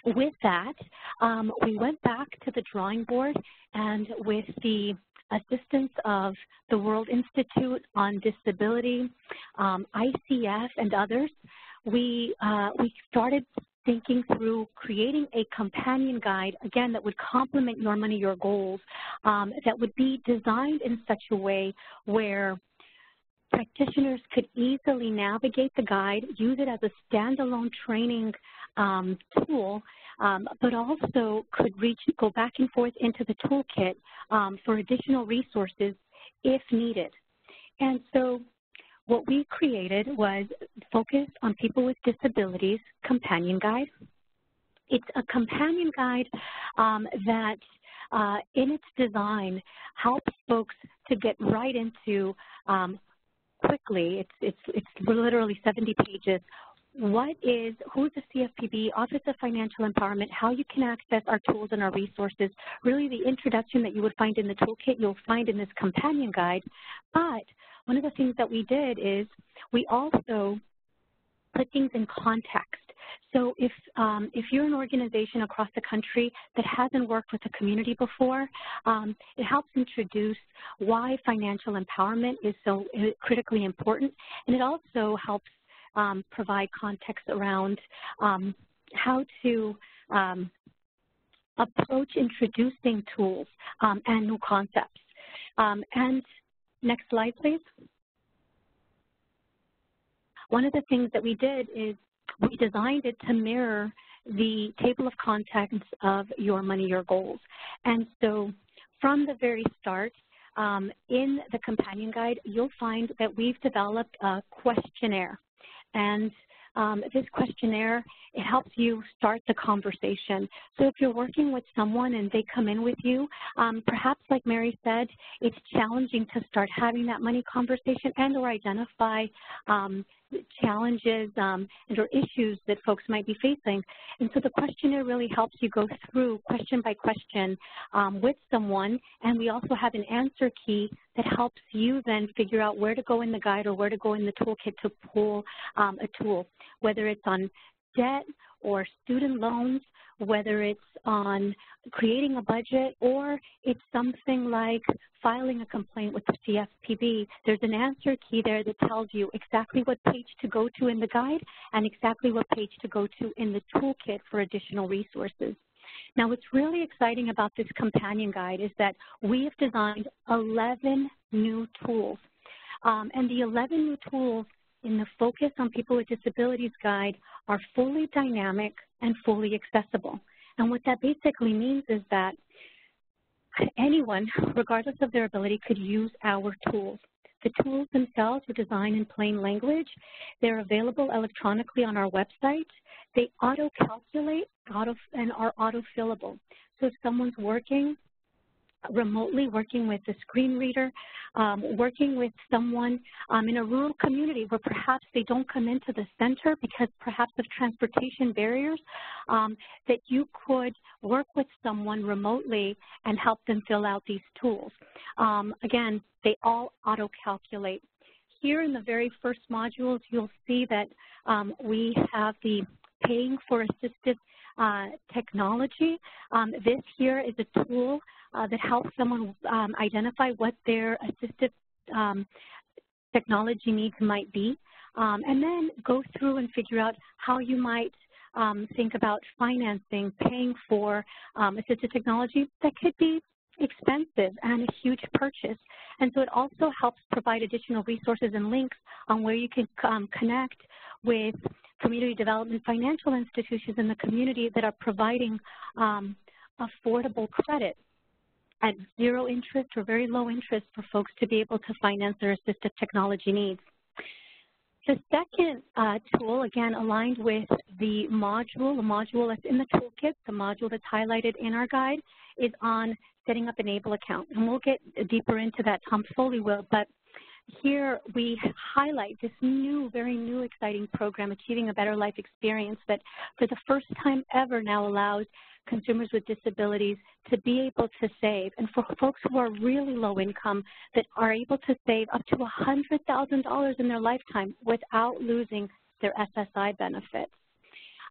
with that, we went back to the drawing board, and with the assistance of the World Institute on Disability, ICF, and others, we started thinking through creating a companion guide, again, that would complement Your Money, Your Goals, that would be designed in such a way where practitioners could easily navigate the guide, use it as a standalone training tool, but also could go back and forth into the toolkit for additional resources if needed. And so what we created was focused on people with disabilities companion guide. It's a companion guide that in its design helps folks to get right into quickly. It's literally 70 pages. Who's the CFPB, Office of Financial Empowerment, how you can access our tools and our resources. Really the introduction that you would find in the toolkit, you'll find in this companion guide. But one of the things that we did is we also put things in context. So if you're an organization across the country that hasn't worked with the community before, it helps introduce why financial empowerment is so critically important, and it also helps provide context around how to approach introducing tools and new concepts. And next slide, please. One of the things that we did is we designed it to mirror the table of contents of Your Money, Your Goals. And so from the very start, in the companion guide, you'll find that we've developed a questionnaire. And this questionnaire, it helps you start the conversation. So if you're working with someone and they come in with you, perhaps like Mary said, it's challenging to start having that money conversation and or identify challenges or issues that folks might be facing. And so the questionnaire really helps you go through question by question with someone, and we also have an answer key that helps you then figure out where to go in the guide or where to go in the toolkit to pull a tool, whether it's on debt or student loans, whether it's on creating a budget, or it's something like filing a complaint with the CFPB. There's an answer key there that tells you exactly what page to go to in the guide and exactly what page to go to in the toolkit for additional resources. Now, what's really exciting about this companion guide is that we have designed 11 new tools. And the 11 new tools in the Focus on People with Disabilities guide are fully dynamic and fully accessible. And what that basically means is that anyone, regardless of their ability, could use our tools. The tools themselves are designed in plain language. They're available electronically on our website. They auto-calculate and are auto-fillable. So if someone's working remotely, working with a screen reader, working with someone in a rural community where perhaps they don't come into the center because perhaps of transportation barriers, that you could work with someone remotely and help them fill out these tools. Again, they all auto-calculate. Here in the very first modules, you'll see that we have the paying for assistive technology. This here is a tool that helps someone identify what their assistive technology needs might be, and then go through and figure out how you might think about financing, paying for assistive technology that could be expensive and a huge purchase. And so it also helps provide additional resources and links on where you can connect with community development financial institutions in the community that are providing affordable credit at zero interest or very low interest for folks to be able to finance their assistive technology needs. The second tool, again, aligned with the module that's in the toolkit, the module that's highlighted in our guide, is on setting up an ABLE account. And we'll get deeper into that, Tom Foley will, but here we highlight this new, very new, exciting program, Achieving a Better Life Experience, that for the first time ever now allows consumers with disabilities to be able to save. And for folks who are really low income, that are able to save up to $100,000 in their lifetime without losing their SSI benefits.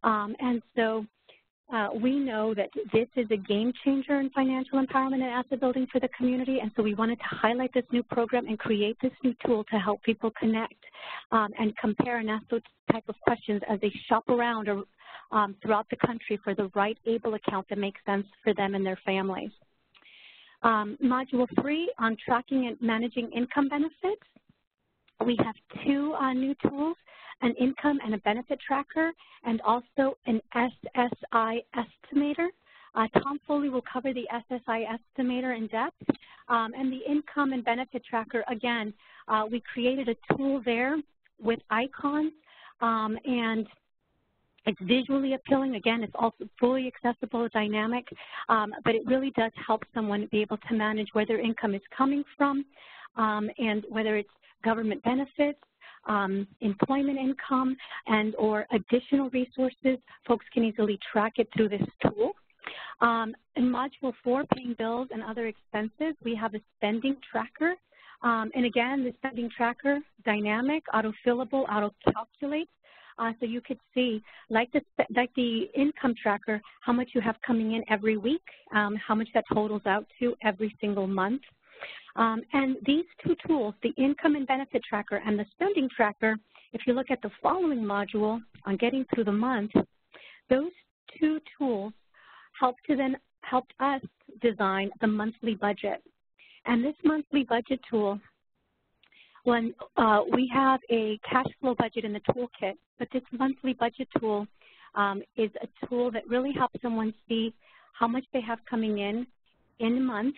And so we know that this is a game changer in financial empowerment and asset building for the community, and so we wanted to highlight this new program and create this new tool to help people connect and compare and ask those type of questions as they shop around or throughout the country for the right ABLE account that makes sense for them and their families. Module 3 on tracking and managing income benefits. We have two new tools, an income and a benefit tracker, and also an SSI estimator. Tom Foley will cover the SSI estimator in depth. And the income and benefit tracker, again, we created a tool there with icons, and it's visually appealing. Again, it's also fully accessible, dynamic, but it really does help someone be able to manage where their income is coming from, and whether it's government benefits, employment income, and or additional resources. Folks can easily track it through this tool. In Module 4, paying bills and other expenses, we have a spending tracker. And again, the spending tracker, dynamic, auto-fillable, auto-calculates. So you could see, like the income tracker, how much you have coming in every week, how much that totals out to every single month. And these two tools, the income and benefit tracker and the spending tracker, if you look at the following module on getting through the month, those two tools helped us design the monthly budget. And this monthly budget tool, when we have a cash flow budget in the toolkit, but this monthly budget tool is a tool that really helps someone see how much they have coming in a month.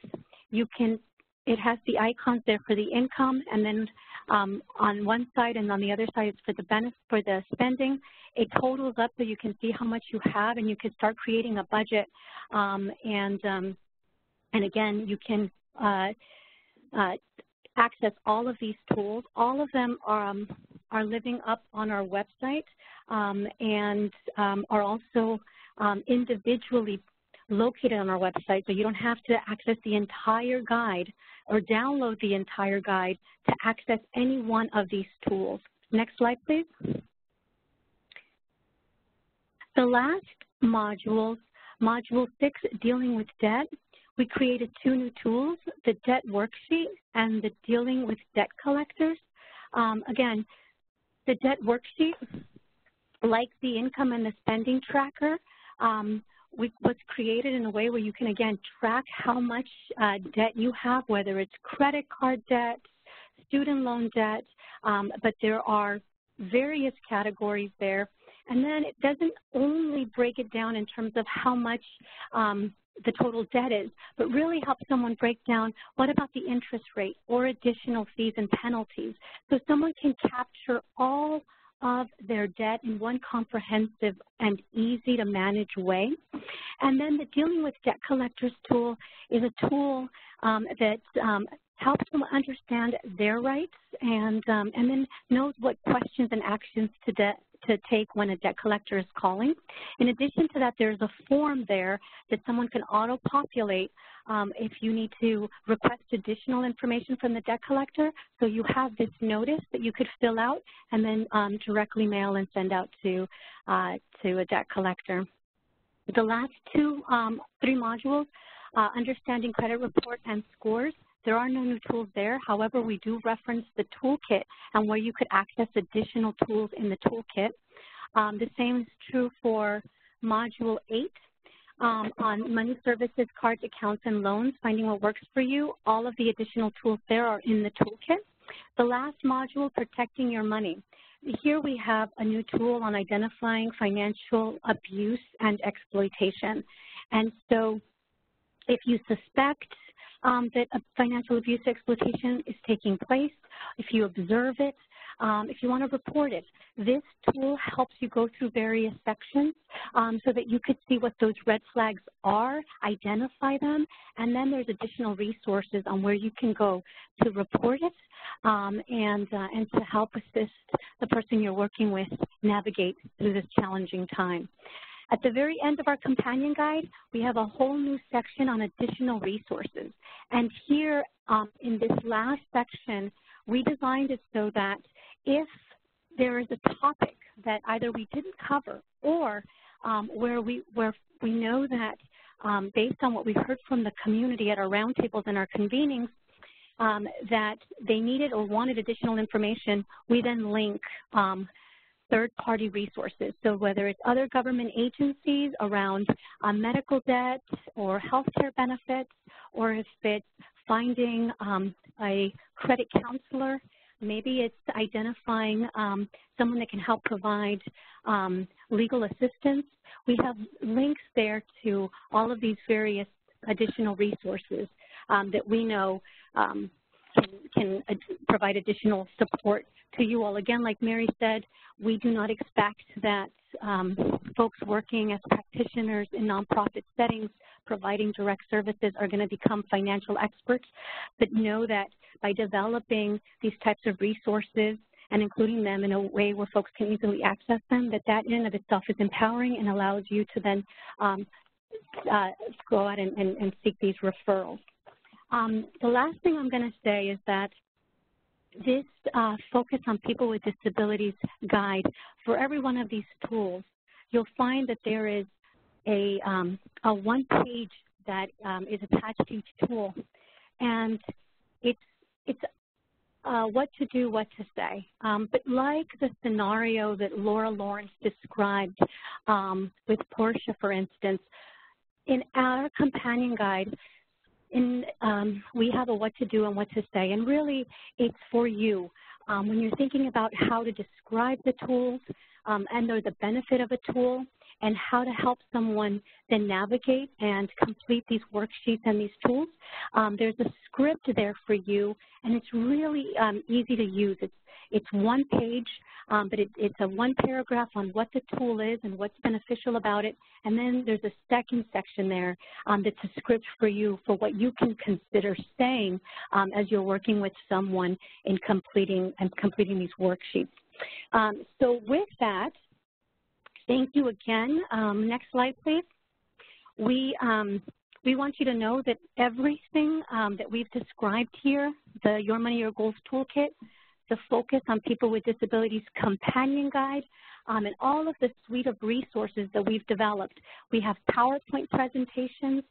It has the icons there for the income, and then on one side and on the other side it's for the spending. It totals up so you can see how much you have, and you can start creating a budget. And again, you can access all of these tools. All of them are living up on our website, and are also individually located on our website, so you don't have to access the entire guide or download the entire guide to access any one of these tools. Next slide, please. The last modules, Module 6, dealing with debt, we created two new tools, the debt worksheet and the dealing with debt collectors. Again, the debt worksheet, like the income and the spending tracker, was created in a way where you can, again, track how much debt you have, whether it's credit card debt, student loan debt, but there are various categories there. And then it doesn't only break it down in terms of how much the total debt is, but really helps someone break down what about the interest rate or additional fees and penalties. So someone can capture all of their debt in one comprehensive and easy to manage way. And then the Dealing with Debt Collectors tool is a tool that helps them understand their rights and then knows what questions and actions to take when a debt collector is calling. In addition to that, there's a form there that someone can auto-populate if you need to request additional information from the debt collector. So you have this notice that you could fill out and then directly mail and send out to a debt collector. The last three modules, understanding credit report and scores. There are no new tools there. However, we do reference the toolkit and where you could access additional tools in the toolkit. The same is true for Module 8, on money services, cards, accounts, and loans, finding what works for you. All of the additional tools there are in the toolkit. The last module, protecting your money. Here we have a new tool on identifying financial abuse and exploitation. And so if you suspect that a financial abuse exploitation is taking place, if you observe it, if you want to report it, this tool helps you go through various sections so that you could see what those red flags are, identify them, and then there's additional resources on where you can go to report it and to help assist the person you're working with navigate through this challenging time. At the very end of our companion guide, we have a whole new section on additional resources. And here in this last section, we designed it so that if there is a topic that either we didn't cover or where we know that based on what we heard from the community at our roundtables and our convenings, that they needed or wanted additional information, we then link third-party resources. So whether it's other government agencies around medical debt or healthcare benefits, or if it's finding a credit counselor, maybe it's identifying someone that can help provide legal assistance. We have links there to all of these various additional resources that we know can provide additional support to you all. Again, like Mary said, we do not expect that folks working as practitioners in nonprofit settings providing direct services are going to become financial experts, but know that by developing these types of resources and including them in a way where folks can easily access them, that in and of itself is empowering and allows you to then go out and seek these referrals. The last thing I'm going to say is that this focus on people with disabilities guide, for every one of these tools, you'll find that there is a one page that is attached to each tool, and it's what to do, what to say. But like the scenario that Laura Lawrence described with Portia, for instance, in our companion guide, we have a what to do and what to say, and really it's for you. When you're thinking about how to describe the tools and/or the benefit of a tool and how to help someone then navigate and complete these worksheets and these tools, there's a script there for you, and it's really easy to use. It's one page, but it's a one paragraph on what the tool is and what's beneficial about it. And then there's a second section there that's a script for you for what you can consider saying as you're working with someone in completing these worksheets. So with that, thank you again. Next slide, please. We want you to know that everything that we've described here, the Your Money, Your Goals Toolkit, the focus on people with disabilities companion guide, and all of the suite of resources that we've developed. We have PowerPoint presentations,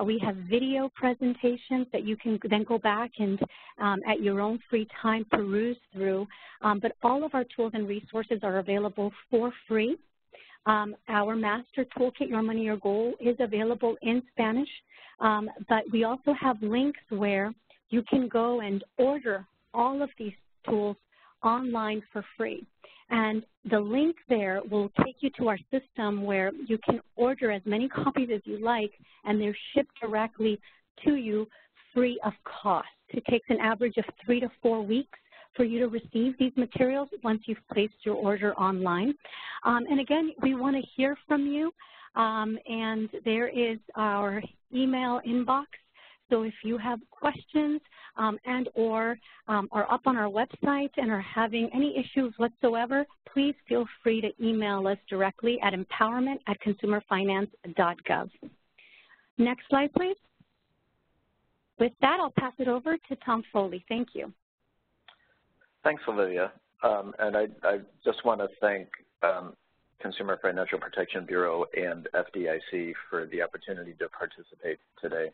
we have video presentations that you can then go back and at your own free time peruse through, but all of our tools and resources are available for free. Our master toolkit, Your Money, Your Goal, is available in Spanish, but we also have links where you can go and order all of these tools online for free. And the link there will take you to our system where you can order as many copies as you like, and they're shipped directly to you free of cost. It takes an average of 3 to 4 weeks for you to receive these materials once you've placed your order online. And again, we want to hear from you, and there is our email inbox. So if you have questions and or are up on our website and are having any issues whatsoever, please feel free to email us directly at empowerment@consumerfinance.gov. Next slide, please. With that, I'll pass it over to Tom Foley. Thank you. Thanks, Olivia. And I just want to thank Consumer Financial Protection Bureau and FDIC for the opportunity to participate today.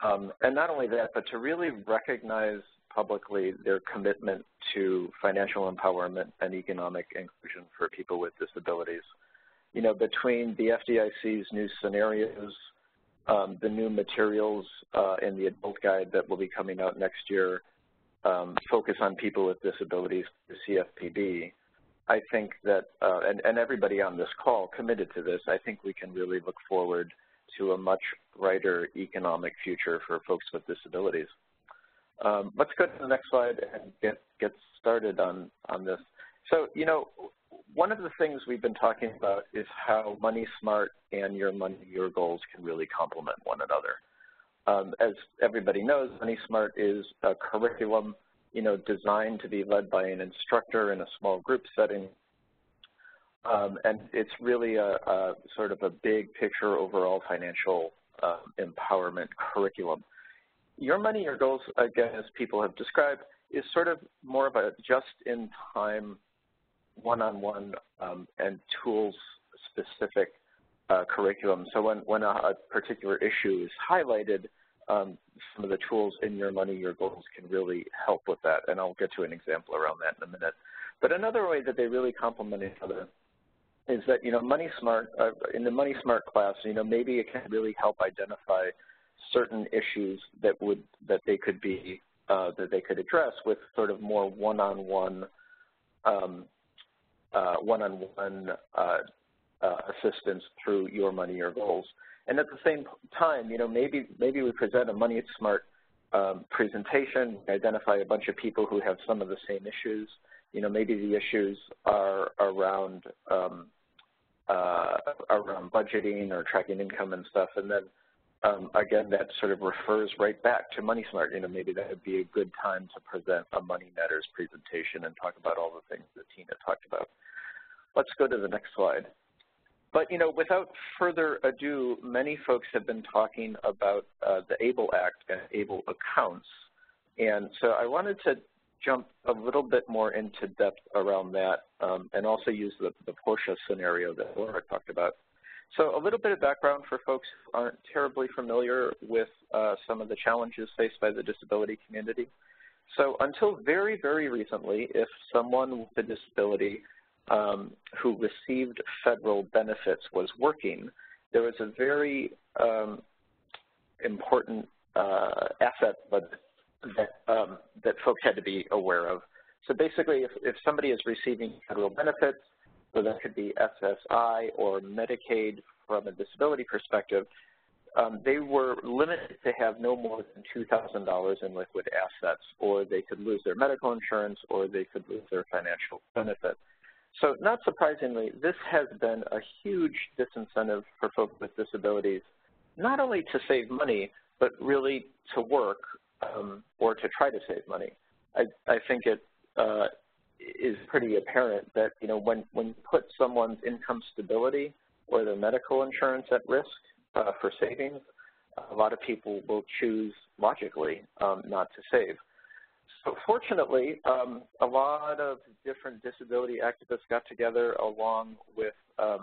And not only that, but to really recognize publicly their commitment to financial empowerment and economic inclusion for people with disabilities. you know, between the FDIC's new scenarios, the new materials in the adult guide that will be coming out next year, focus on people with disabilities, the CFPB, I think that, and everybody on this call committed to this, I think we can really look forward to a much brighter economic future for folks with disabilities. Let's go to the next slide and get started on this. So, you know, one of the things we've been talking about is how Money Smart and Your Money, Your Goals can really complement one another. As everybody knows, Money Smart is a curriculum, you know, designed to be led by an instructor in a small group setting. And it's really a sort of a big picture overall financial empowerment curriculum. Your Money, Your Goals, again, as people have described, is sort of more of a just-in-time, one-on-one and tools-specific curriculum. So when a particular issue is highlighted, some of the tools in Your Money, Your Goals can really help with that, and I'll get to an example around that in a minute. But another way that they really complement each other is that, you know, Money Smart, in the Money Smart class, you know, maybe it can really help identify certain issues that they could be, that they could address with sort of more one-on-one assistance through Your Money, Your Goals. And at the same time, you know, maybe we present a Money Smart presentation, identify a bunch of people who have some of the same issues. You know, maybe the issues are around budgeting or tracking income and stuff, and then again, that sort of refers right back to Money Smart. You know, maybe that would be a good time to present a Money Matters presentation and talk about all the things that Tina talked about. Let's go to the next slide. But, you know, without further ado, many folks have been talking about the ABLE Act and ABLE accounts. And so I wanted to jump a little bit more into depth around that and also use the Portia scenario that Laura talked about. So a little bit of background for folks who aren't terribly familiar with some of the challenges faced by the disability community. So until very, very recently, if someone with a disability who received federal benefits was working, there was a very important asset that folks had to be aware of. So basically, if somebody is receiving federal benefits, so that could be SSI or Medicaid from a disability perspective, they were limited to have no more than $2,000 in liquid assets, or they could lose their medical insurance, or they could lose their financial benefit. So not surprisingly, this has been a huge disincentive for folks with disabilities, not only to save money, but really to work or to try to save money. I think it is pretty apparent that, you know, when you put someone's income stability or their medical insurance at risk for savings, a lot of people will choose logically not to save. So fortunately, a lot of different disability activists got together along with a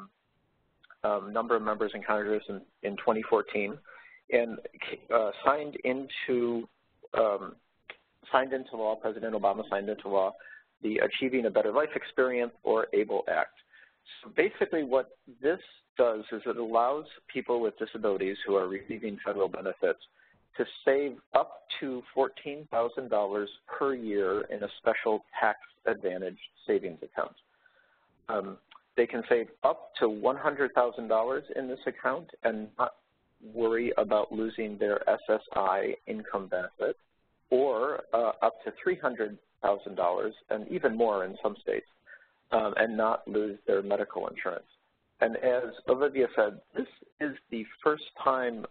number of members in Congress in 2014 and signed into law, President Obama signed into law, the Achieving a Better Life Experience, or ABLE Act. So basically what this does is it allows people with disabilities who are receiving federal benefits to save up to $14,000 per year in a special tax-advantaged savings account. They can save up to $100,000 in this account and not worry about losing their SSI income benefit, or up to $300,000 and even more in some states, and not lose their medical insurance. And as Olivia said, this is the first time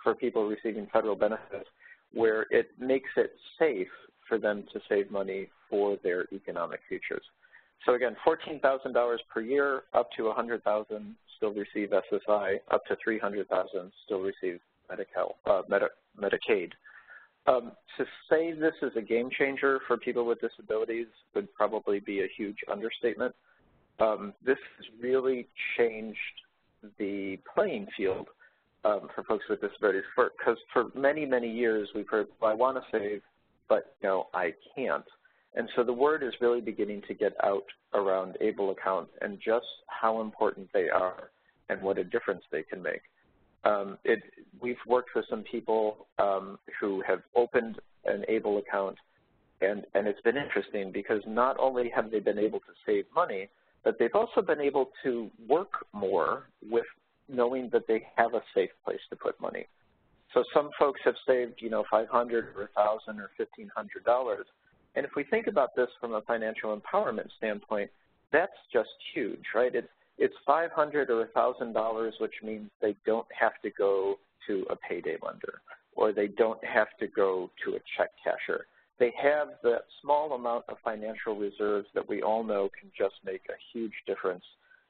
for people receiving federal benefits where it makes it safe for them to save money for their economic futures. So again, $14,000 per year, up to $100,000 still receive SSI, up to $300,000 still receive Medicaid. To say this is a game changer for people with disabilities would probably be a huge understatement. This has really changed the playing field for folks with disabilities, because for many, many years we've heard, well, I want to save, but no, I can't. And so the word is really beginning to get out around ABLE accounts and just how important they are and what a difference they can make. We've worked with some people who have opened an ABLE account, and it's been interesting because not only have they been able to save money, but they've also been able to work more with knowing that they have a safe place to put money. So some folks have saved, $500 or $1,000 or $1,500. And if we think about this from a financial empowerment standpoint, that's just huge, right? It's $500 or $1,000, which means they don't have to go to a payday lender, or they don't have to go to a check casher. They have the small amount of financial reserves that we all know can just make a huge difference,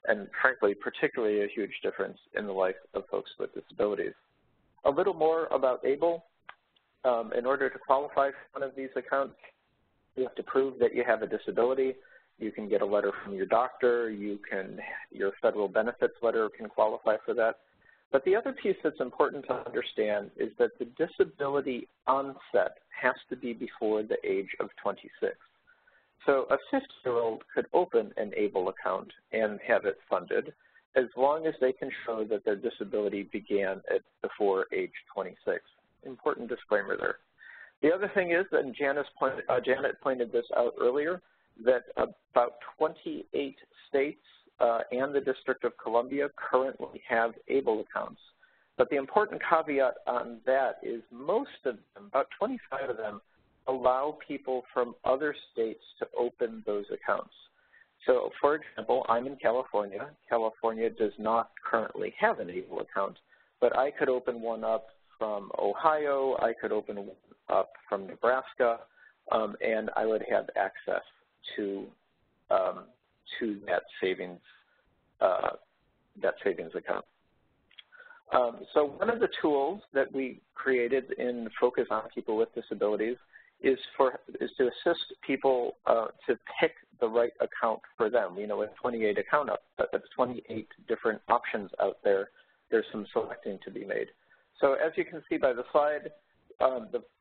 and frankly, particularly a huge difference in the life of folks with disabilities. A little more about ABLE. In order to qualify for one of these accounts, you have to prove that you have a disability. You can get a letter from your doctor. Your federal benefits letter can qualify for that. But the other piece that's important to understand is that the disability onset has to be before the age of 26. So a 50-year-old could open an ABLE account and have it funded as long as they can show that their disability began before age 26. Important disclaimer there. The other thing is, and Janet pointed this out earlier, that about 28 states and the District of Columbia currently have ABLE accounts. But the important caveat on that is most of them, about 25 of them, allow people from other states to open those accounts. So, for example, I'm in California. California does not currently have an ABLE account, but I could open one up from Ohio, I could open one up from Nebraska, and I would have access to that savings account. So one of the tools that we created in Focus on People with Disabilities is to assist people to pick the right account for them. With 28 28 different options out there, there's some selecting to be made. So as you can see by the slide,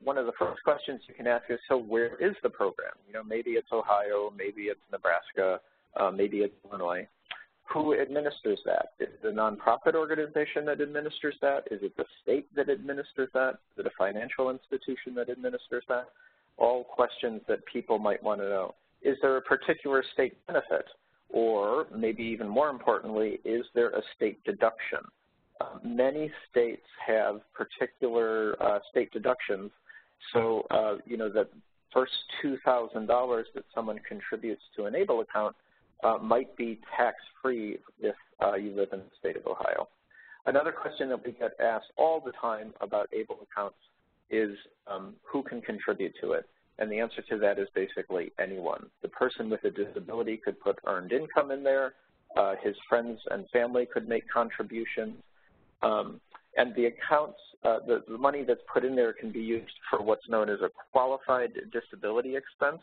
one of the first questions you can ask is, so where is the program? Maybe it's Ohio, maybe it's Nebraska, maybe it's Illinois. Who administers that? Is it a nonprofit organization that administers that? Is it the state that administers that? Is it a financial institution that administers that? All questions that people might want to know. Is there a particular state benefit? Or maybe even more importantly, is there a state deduction? Many states have particular state deductions. So, the first $2,000 that someone contributes to an ABLE account might be tax-free if you live in the state of Ohio. Another question that we get asked all the time about ABLE accounts is who can contribute to it? And the answer to that is basically anyone. The person with a disability could put earned income in there. His friends and family could make contributions. And the accounts, the money that's put in there can be used for what's known as a qualified disability expense.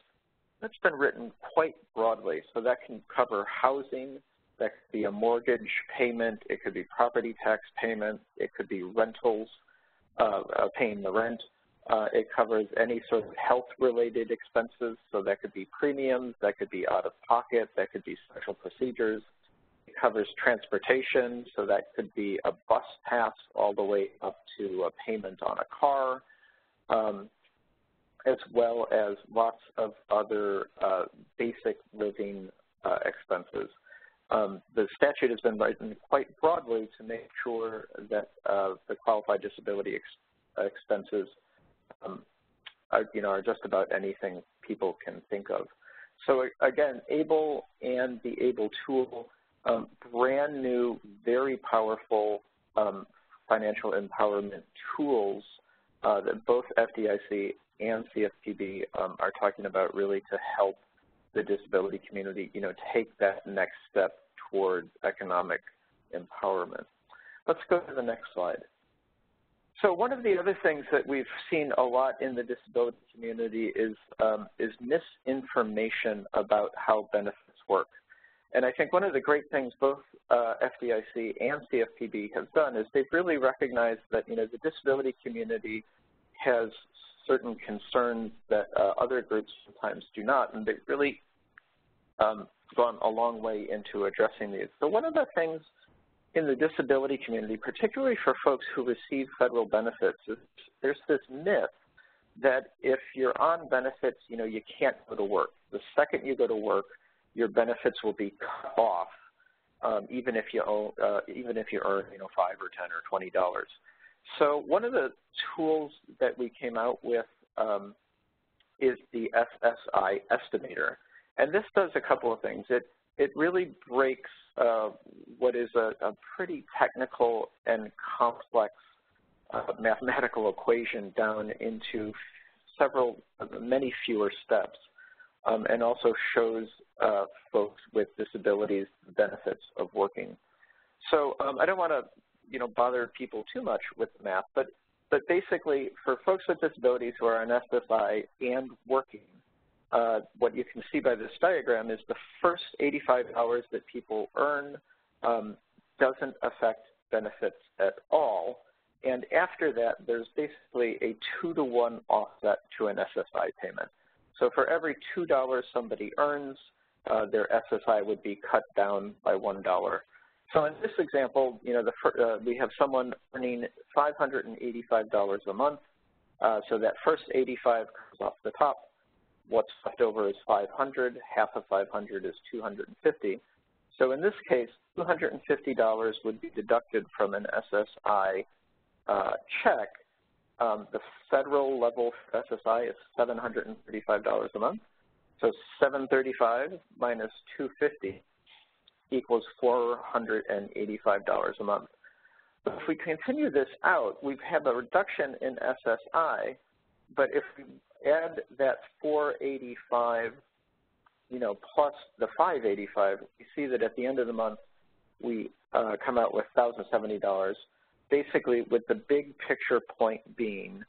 That's been written quite broadly. So that can cover housing, that could be a mortgage payment, it could be property tax payment, it could be rentals, paying the rent. It covers any sort of health-related expenses, so that could be premiums, that could be out-of-pocket, that could be special procedures. It covers transportation, so that could be a bus pass all the way up to a payment on a car, as well as lots of other basic living expenses. The statute has been written quite broadly to make sure that the qualified disability expenses are just about anything people can think of. So again, ABLE and the ABLE tool, brand new, very powerful financial empowerment tools that both FDIC and CFPB are talking about really to help the disability community, take that next step towards economic empowerment. Let's go to the next slide. So one of the other things that we've seen a lot in the disability community is misinformation about how benefits work. And I think one of the great things both FDIC and CFPB have done is they've really recognized that, the disability community has certain concerns that other groups sometimes do not, and they've really gone a long way into addressing these. So one of the things in the disability community, particularly for folks who receive federal benefits, is there's this myth that if you're on benefits, you can't go to work. The second you go to work, your benefits will be cut off, even if you earn, $5 or $10 or $20. So one of the tools that we came out with is the SSI estimator, and this does a couple of things. It really breaks what is a pretty technical and complex mathematical equation down into many fewer steps, and also shows folks with disabilities the benefits of working. So I don't want to bother people too much with the math, but basically for folks with disabilities who are on SSI and working, what you can see by this diagram is the first 85 hours that people earn doesn't affect benefits at all. And after that, there's basically a 2-to-1 offset to an SSI payment. So for every $2 somebody earns, their SSI would be cut down by $1. So in this example, we have someone earning $585 a month. So that first 85 comes off the top. What's left over is 500. Half of 500 is 250. So in this case, $250 would be deducted from an SSI check. The federal level for SSI is $735 a month. So $735 minus $250 equals $485 a month. But if we continue this out, we've had a reduction in SSI, but if we add that 485, plus the 585, we see that at the end of the month, we come out with $1,070, basically with the big picture point being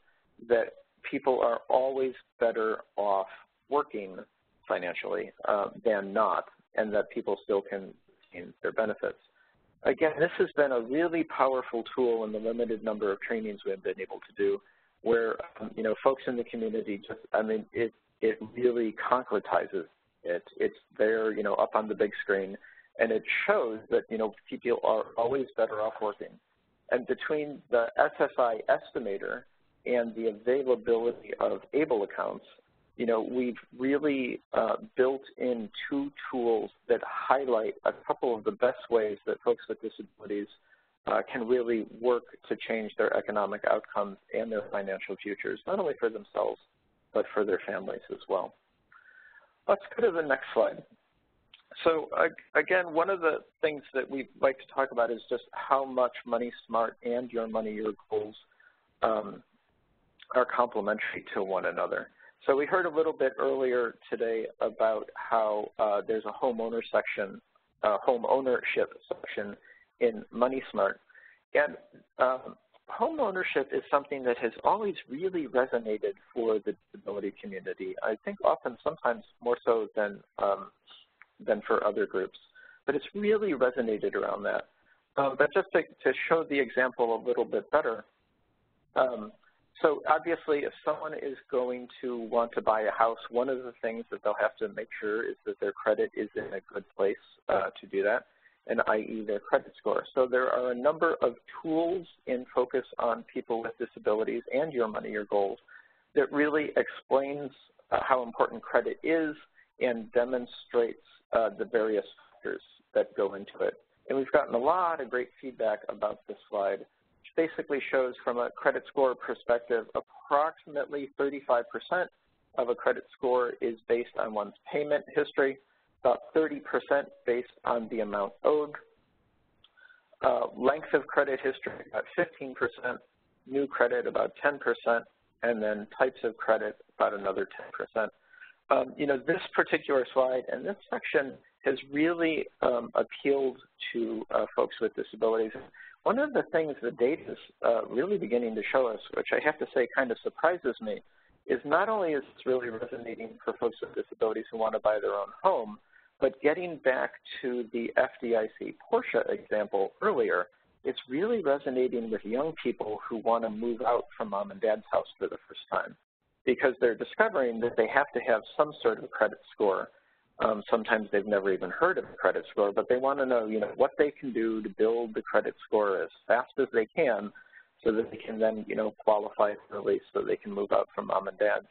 that people are always better off working financially than not, and that people still can retain their benefits. Again, this has been a really powerful tool in the limited number of trainings we've been able to do, where folks in the community just, it really concretizes it. It's there, up on the big screen, and it shows that people are always better off working. And between the SSI estimator and the availability of ABLE accounts, we've really built in 2 tools that highlight a couple of the best ways that folks with disabilities can really work to change their economic outcomes and their financial futures, not only for themselves, but for their families as well. Let's go to the next slide. So again, one of the things that we'd like to talk about is just how much Money Smart and Your Money, Your Goals are complementary to one another. So we heard a little bit earlier today about how there's a home ownership section in Money Smart. And home ownership is something that has always really resonated for the disability community. I think often, sometimes more so than for other groups. But it's really resonated around that. But just to show the example a little bit better, so obviously if someone is going to want to buy a house, one of the things that they'll have to make sure is that their credit is in a good place to do that, and i.e. their credit score. So there are a number of tools in focus on people with disabilities and Your Money, Your Goals that really explains how important credit is and demonstrates the various factors that go into it. And we've gotten a lot of great feedback about this slide, which basically shows from a credit score perspective, approximately 35% of a credit score is based on one's payment history, about 30% based on the amount owed, length of credit history about 15%, new credit about 10%, and then types of credit about another 10%. This particular slide and this section has really appealed to folks with disabilities. One of the things the data is really beginning to show us, which I have to say kind of surprises me, is not only is this really resonating for folks with disabilities who want to buy their own home, but getting back to the FDIC Portia example earlier, it's really resonating with young people who want to move out from mom and dad's house for the first time. because they're discovering that they have to have some sort of credit score. Sometimes they've never even heard of a credit score, but they want to know, what they can do to build the credit score as fast as they can so that they can then, qualify for a lease so they can move out from mom and dad.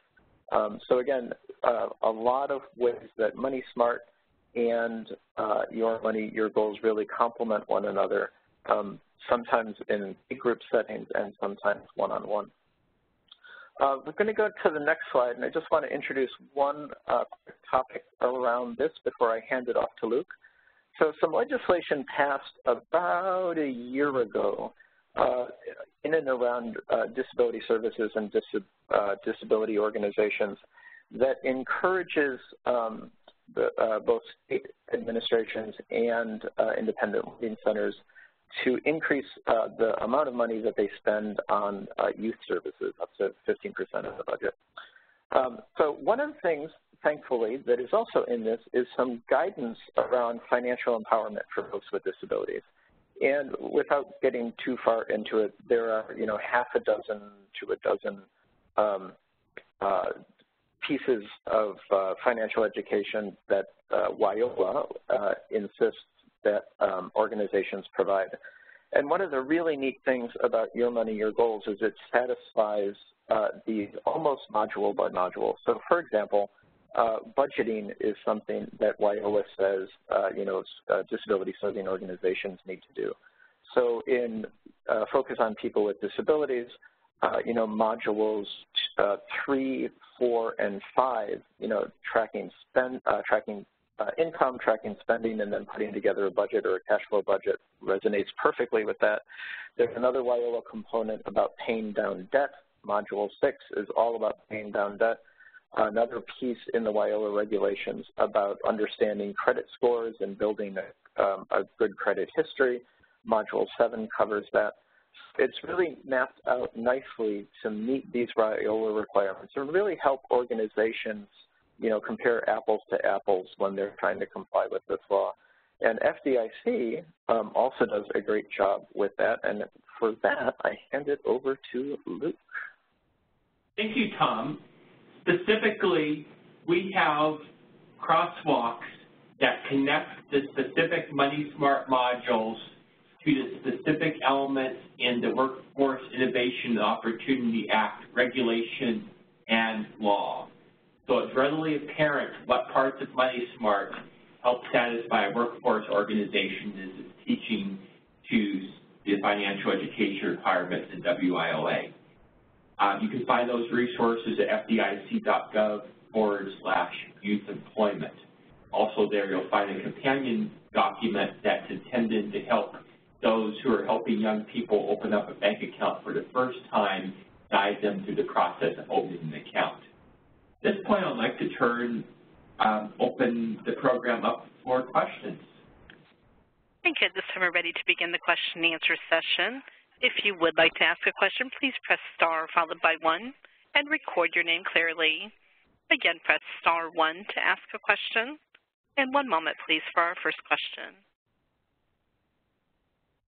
So again, a lot of ways that Money Smart and Your Money, Your Goals really complement one another, sometimes in big group settings and sometimes one-on-one. We're going to go to the next slide, and I just want to introduce one quick topic around this before I hand it off to Luke. So some legislation passed about a year ago in and around disability services and disability organizations that encourages both state administrations and independent living centers to increase the amount of money that they spend on youth services, up to 15% of the budget. So one of the things, thankfully, that is also in this is some guidance around financial empowerment for folks with disabilities. And without getting too far into it, there are, half a dozen to a dozen pieces of financial education that WIOLA insists that organizations provide. And one of the really neat things about Your Money, Your Goals is it satisfies these almost module by module. So for example, budgeting is something that WIOLA says, disability serving organizations need to do. So in Focus on People with Disabilities, modules 3, 4, and 5, tracking income, tracking spending, and then putting together a budget or a cash flow budget resonates perfectly with that. There's another WIOLA component about paying down debt. Module 6 is all about paying down debt. Another piece in the WIOLA regulations about understanding credit scores and building a good credit history. Module 7 covers that. It's really mapped out nicely to meet these WIOLA requirements and really help organizations, compare apples to apples when they're trying to comply with this law. And FDIC also does a great job with that. And for that, I hand it over to Luke. Thank you, Tom. Specifically, we have crosswalks that connect the specific Money Smart modules to the specific elements in the Workforce Innovation and Opportunity Act regulation and law. So it's readily apparent what parts of Money Smart help satisfy a workforce organization as it's teaching to the financial education requirements in WIOA. You can find those resources at fdic.gov/youth employment. Also there you'll find a companion document that's intended to help those who are helping young people open up a bank account for the first time, guide them through the process of opening an account. At this point, I'd like to open the program up for questions. Thank you. At this time, we're ready to begin the question and answer session. If you would like to ask a question, please press star followed by 1 and record your name clearly. Again, press star 1 to ask a question. And one moment, please, for our first question.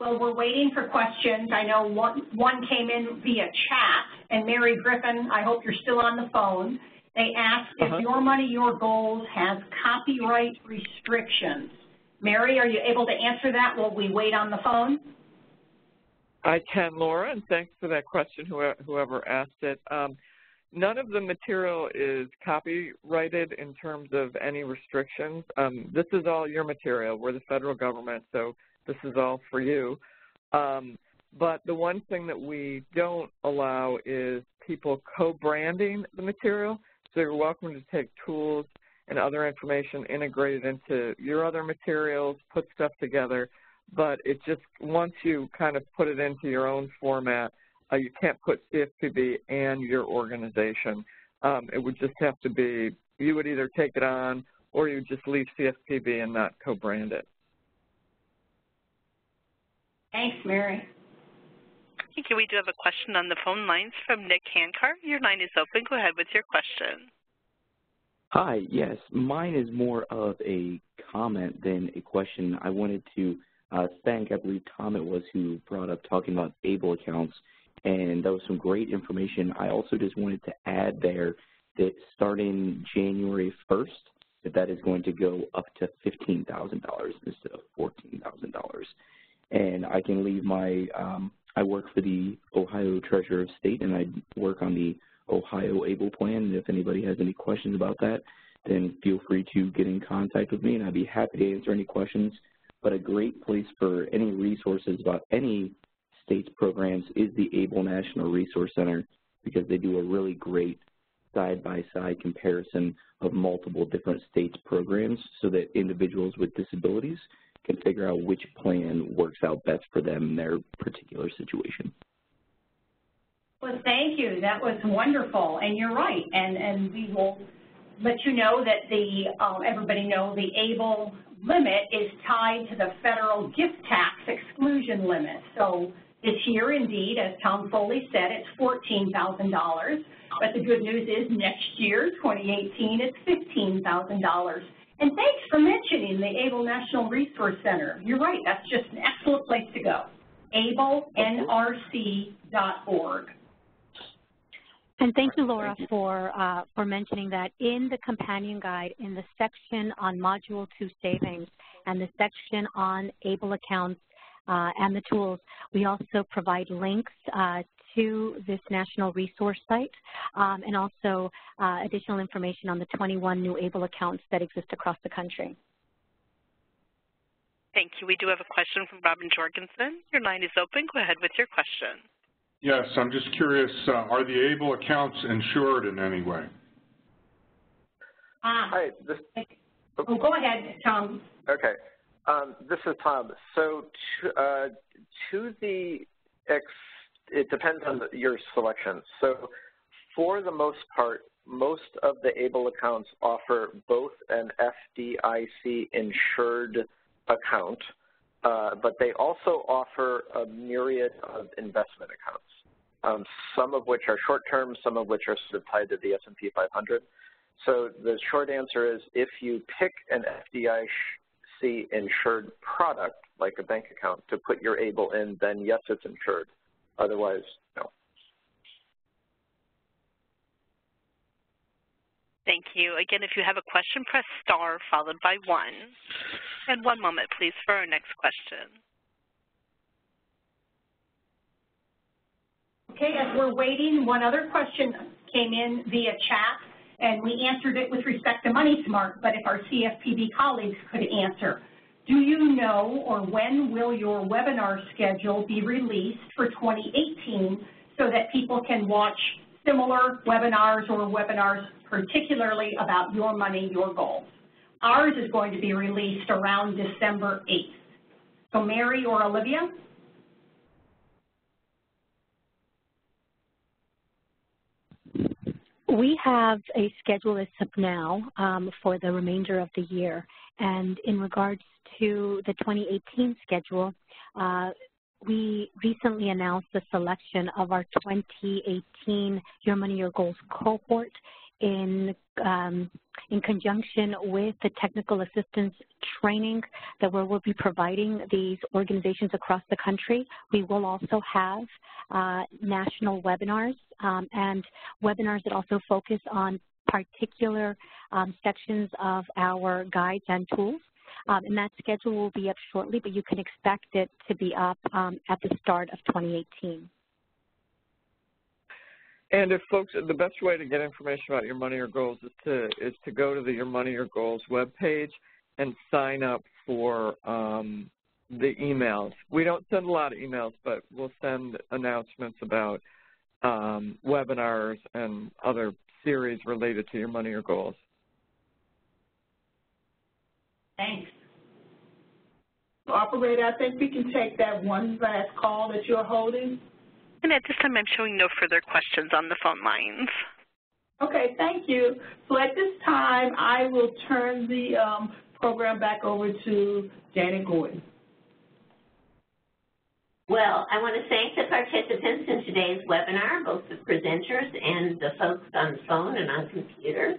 Well, we're waiting for questions. I know one came in via chat, and Mary Griffin, I hope you're still on the phone. They asked if Your Money, Your Goals has copyright restrictions. Mary, are you able to answer that while we wait on the phone? I can, Laura, and thanks for that question, whoever asked it. None of the material is copyrighted in terms of any restrictions. This is all your material. We're the federal government, so this is all for you. But the one thing that we don't allow is people co-branding the material. So you're welcome to take tools and other information, integrate it into your other materials, put stuff together. But it just, once you kind of put it into your own format, you can't put CFPB and your organization. It would just have to be, you would either take it on or you just leave CFPB and not co-brand it. Thanks, Mary. Thank you. We do have a question on the phone lines from Nick Hankar. Your line is open. Go ahead with your question. Hi, yes. Mine is more of a comment than a question. I wanted to thank, I believe Tom it was who brought up talking about ABLE accounts. and that was some great information. I also just wanted to add there that starting January 1st, that is going to go up to $15,000 instead of $14,000. And I can leave my, I work for the Ohio Treasurer of State, and I work on the Ohio ABLE plan. And if anybody has any questions about that, then feel free to get in contact with me, and I'd be happy to answer any questions. But a great place for any resources about any state's programs is the ABLE National Resource Center, because they do a really great side-by-side comparison of multiple different states' programs so that individuals with disabilities can figure out which plan works out best for them in their particular situation. Well, thank you. That was wonderful, and you're right. And we will let you know that the everybody know the ABLE limit is tied to the federal gift tax exclusion limit. So this year, indeed, as Tom Foley said, it's $14,000. But the good news is next year, 2018, it's $15,000. And thanks for mentioning the ABLE National Resource Center. You're right, that's just an excellent place to go, ablenrc.org. And thank you, Laura, for mentioning that. In the companion guide, in the section on Module 2 savings and the section on ABLE accounts and the tools, we also provide links to this national resource site and also additional information on the 21 new ABLE accounts that exist across the country. Thank you. We do have a question from Robin Jorgensen. Your line is open. Go ahead with your question. Yes, I'm just curious, are the ABLE accounts insured in any way? Hi. Go ahead, Tom. Okay. This is Tom. So to the it depends on your selection. So for the most part, most of the ABLE accounts offer both an FDIC insured account, but they also offer a myriad of investment accounts, some of which are short-term, some of which are sort of tied to the S&P 500. So the short answer is if you pick an FDIC insured product, like a bank account, to put your ABLE in, then yes, it's insured. Otherwise, no. Thank you. Again, if you have a question, press star followed by 1. And one moment, please, for our next question. Okay, as we're waiting, one other question came in via chat, and we answered it with respect to Money Smart, but if our CFPB colleagues could answer. Do you know, or when will your webinar schedule be released for 2018 so that people can watch similar webinars or webinars particularly about your money, your goals? Ours is going to be released around December 8th. So Mary or Olivia? We have a schedule as of now for the remainder of the year. And in regards to the 2018 schedule, we recently announced the selection of our 2018 Your Money, Your Goals cohort in conjunction with the technical assistance training that we'll be providing these organizations across the country. We will also have national webinars and webinars that also focus on particular sections of our guides and tools. And that schedule will be up shortly, but you can expect it to be up at the start of 2018. And if folks, the best way to get information about Your Money, Your Goals is to go to the Your Money, Your Goals webpage and sign up for the emails. We don't send a lot of emails, but we'll send announcements about webinars and other series related to Your Money, Your Goals. Thanks. Operator, I think we can take that one last call that you're holding. And at this time, I'm showing no further questions on the phone lines. Okay, thank you. So at this time, I will turn the program back over to Janet Gordon. Well, I want to thank the participants in today's webinar, both the presenters and the folks on the phone and on computer.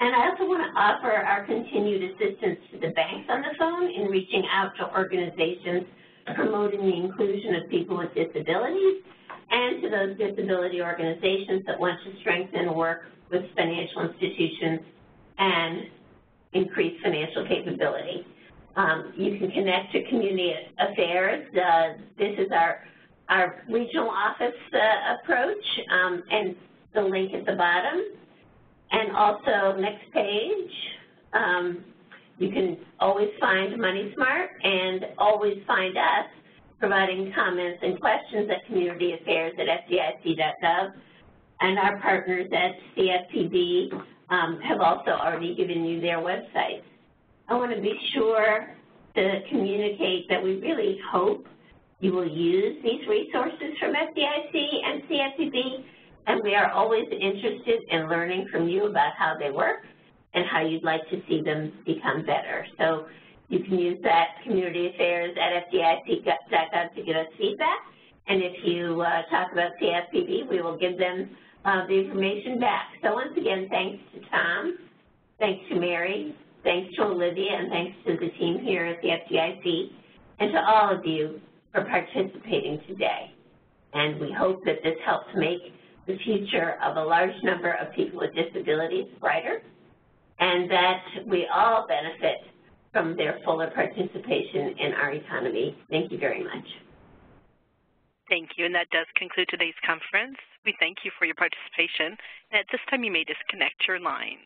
And I also want to offer our continued assistance to the banks on the phone in reaching out to organizations promoting the inclusion of people with disabilities, and to those disability organizations that want to strengthen work with financial institutions and increase financial capability. You can connect to community affairs. This is our regional office approach, and the link at the bottom. And also, next page, you can always find Money Smart and always find us providing comments and questions at communityaffairs@fdic.gov. And our partners at CFPB have also already given you their websites. I want to be sure to communicate that we really hope you will use these resources from FDIC and CFPB, and we are always interested in learning from you about how they work and how you'd like to see them become better. So you can use that communityaffairs@fdic.gov to give us feedback, and if you talk about CFPB, we will give them the information back. So once again, thanks to Tom, thanks to Mary, thanks to Olivia, and thanks to the team here at the FDIC, and to all of you for participating today. And we hope that this helps make the future of a large number of people with disabilities brighter, and that we all benefit from their fuller participation in our economy. Thank you very much. Thank you, and that does conclude today's conference. We thank you for your participation, and at this time you may disconnect your lines.